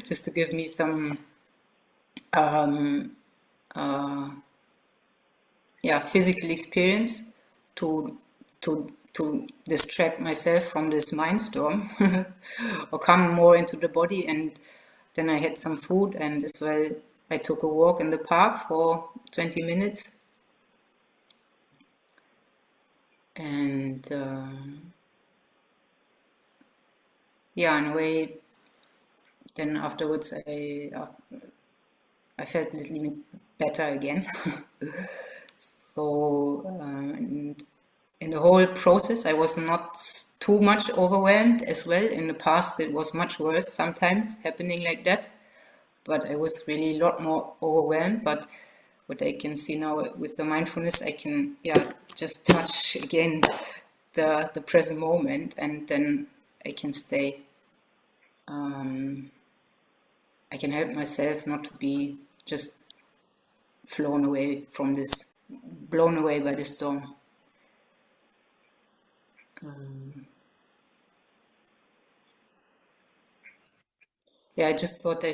just to give me some physical experience to distract myself from this mindstorm or come more into the body. And then I had some food, and as well I took a walk in the park for 20 minutes. And yeah, in a way, then afterwards I felt a little bit better again. So in the whole process, I was not too much overwhelmed as well. In the past, it was much worse sometimes happening like that, but I was really a lot more overwhelmed. But what I can see now with the mindfulness, I can just touch again the present moment, and then I can stay. I can help myself not to be just blown away by the storm. Yeah, I just thought I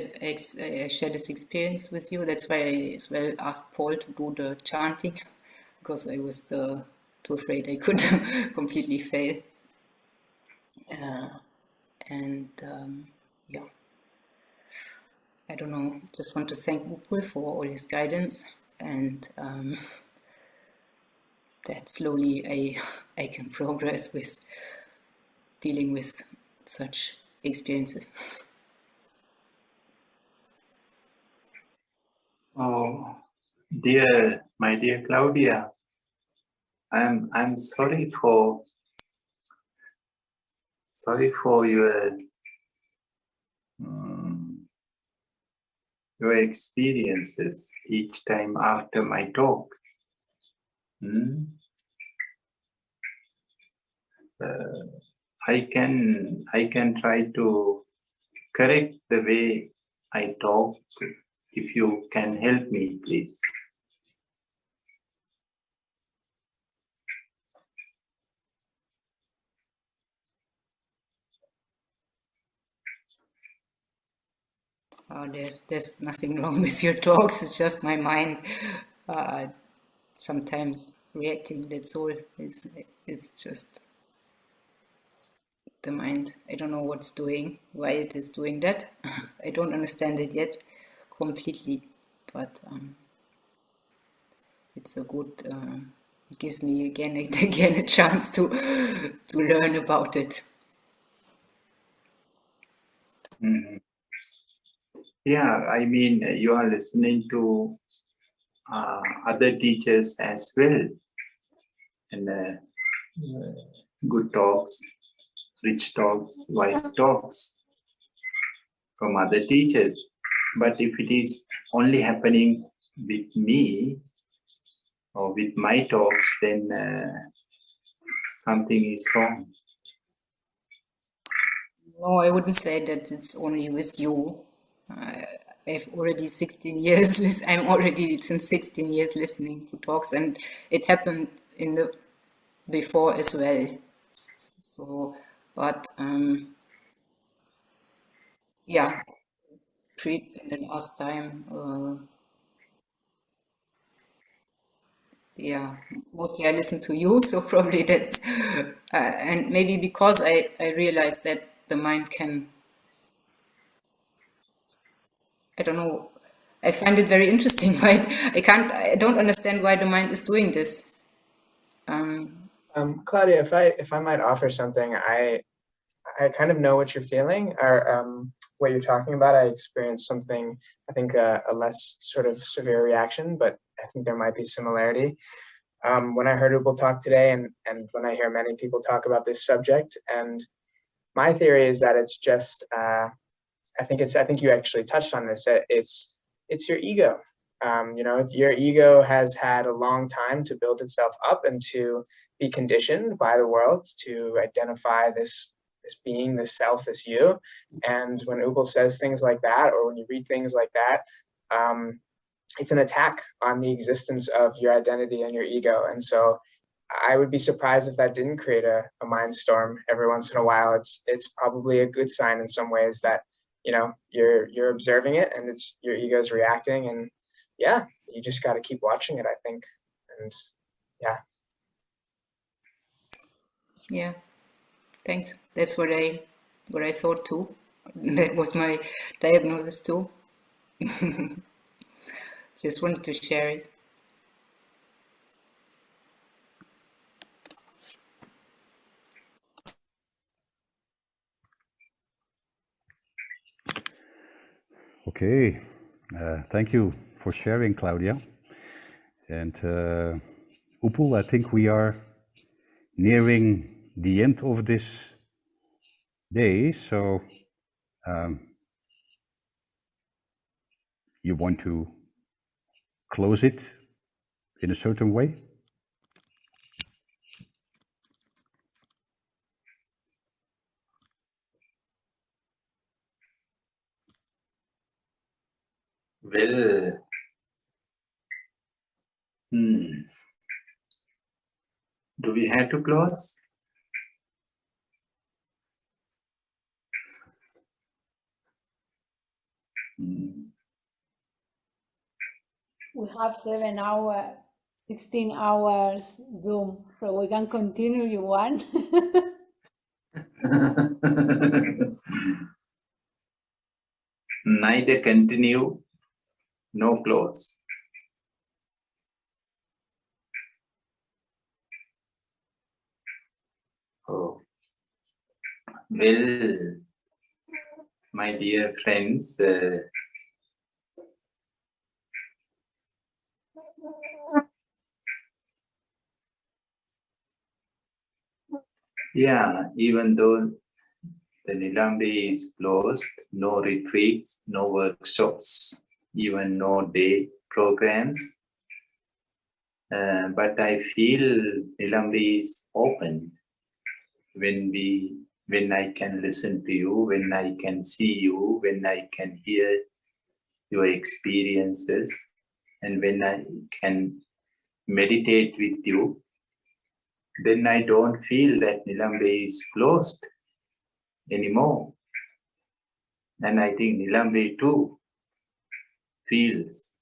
share this experience with you. That's why I as well asked Paul to do the chanting, because I was too afraid I could completely fail. I don't know, just want to thank Upul for all his guidance, and that slowly I can progress with dealing with such experiences. Oh, my dear Claudia, I'm sorry for your experiences each time after my talk. I can try to correct the way I talk. If you can help me, please. There's nothing wrong with your talks. It's just my mind sometimes reacting. That's all. It's just the mind. I don't know what's doing, why it is doing that. I don't understand it yet completely, but it's a good. It gives me again and again a chance to learn about it. Yeah, I mean, you are listening to other teachers as well, and good talks, rich talks, wise talks from other teachers. But if it is only happening with me or with my talks, then something is wrong. No, I wouldn't say that it's only with you. I've already 16 years. I'm already since 16 years listening to talks, and it happened in the before as well. So, but yeah, in the last time, yeah, mostly I listen to you, so probably that's and maybe because I realized that the mind can. I don't know. I find it very interesting. Right? I don't understand why the mind is doing this. Claudia, if I might offer something, I kind of know what you're feeling, or what you're talking about. I experienced something, I think a less sort of severe reaction, but I think there might be similarity. When I heard Upul talk today, and when I hear many people talk about this subject, and my theory is that it's just, I think you actually touched on this. It's your ego. Your ego has had a long time to build itself up and to be conditioned by the world to identify this being, this self, this you. And when Upul says things like that, or when you read things like that, it's an attack on the existence of your identity and your ego. And so I would be surprised if that didn't create a mind storm every once in a while. It's probably a good sign in some ways that, you're observing it, and it's your ego's reacting, and yeah, you just got to keep watching it, I think. And yeah. Yeah, thanks. That's what I thought too. That was my diagnosis too. Just wanted to share it. Okay, thank you for sharing, Claudia. And Upul, I think we are nearing the end of this day, so you want to close it in a certain way? Well, do we have to close? We have 7 hours, 16 hours Zoom, so we can continue if you want. neither continue nor close. Oh, well, my dear friends, yeah, even though the Nilambe is closed, no retreats, no workshops, even no day programs. But I feel Nilambe is open when I can listen to you, when I can see you, when I can hear your experiences, and when I can meditate with you, then I don't feel that Nilambe is closed anymore. And I think Nilambe too feels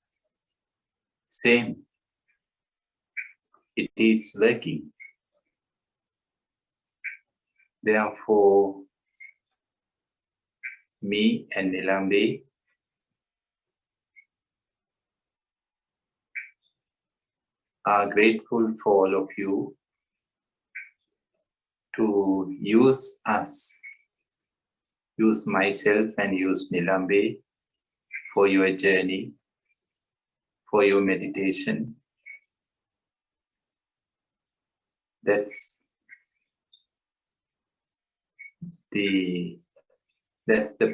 same. It is working. Therefore, me and Nilambe are grateful for all of you to use us, use myself and use Nilambe for your journey, for your meditation. That's the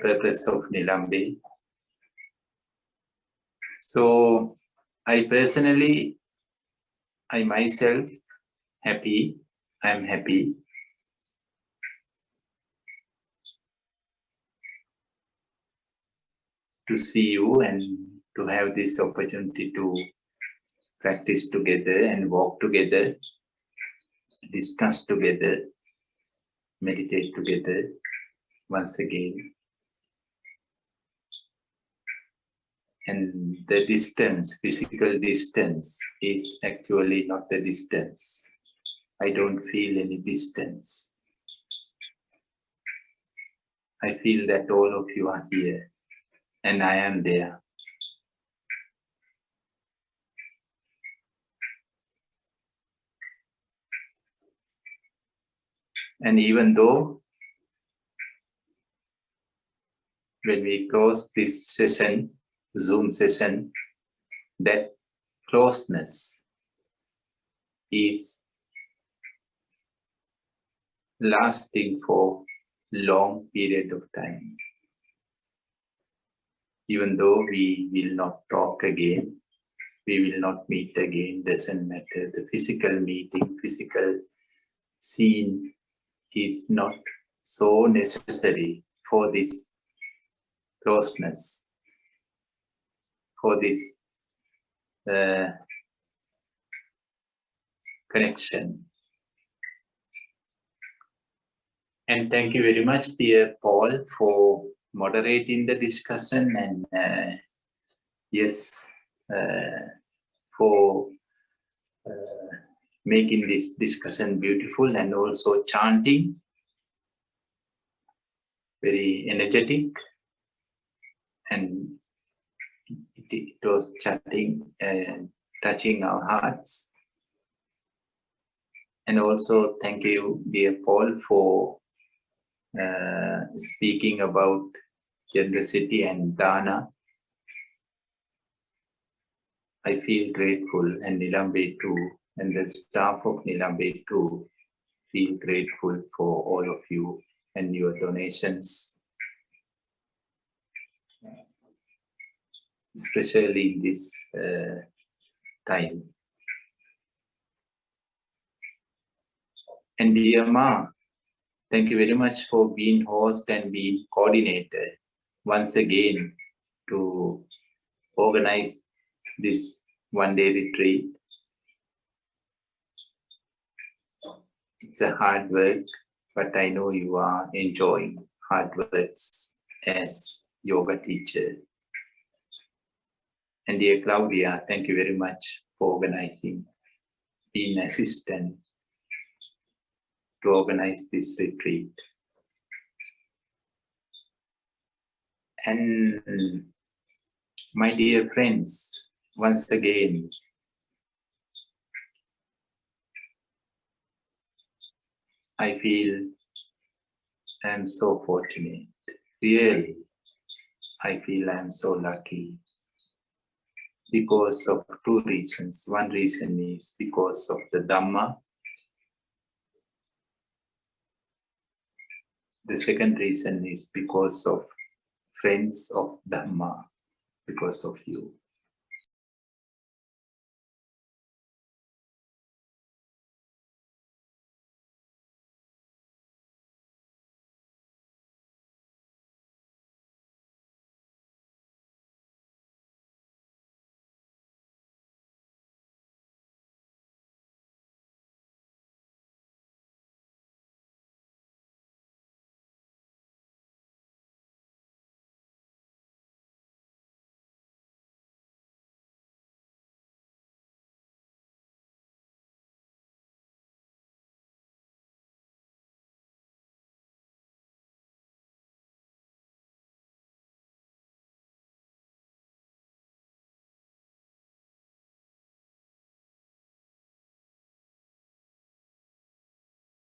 purpose of Nilambe. So I myself happy, I'm happy to see you and to have this opportunity to practice together and walk together, discuss together, meditate together once again. And the distance, physical distance, is actually not the distance. I don't feel any distance. I feel that all of you are here and I am there. And even though when we close this session, Zoom session, that closeness is lasting for long period of time. Even though we will not talk again, we will not meet again, doesn't matter. The physical meeting, physical scene is not so necessary for this closeness, for this connection. And thank you very much, dear Paul, for moderating the discussion and yes, for making this discussion beautiful and also chanting, very energetic, and it was chanting and touching our hearts. And also thank you, dear Paul, for speaking about generosity and dana. I feel grateful, and Nilambe too, and the staff of Nilambe too feel grateful for all of you and your donations, especially in this time. And dear Ma, thank you very much for being host and being coordinator once again to organize this one-day retreat. It's a hard work, but I know you are enjoying hard works as yoga teacher. And dear Claudia, thank you very much for organizing, being assistant to organize this retreat. And my dear friends, once again, I feel I am so fortunate. Really, I feel I am so lucky because of two reasons. One reason is because of the Dhamma. The second reason is because of friends of Dhamma, because of you.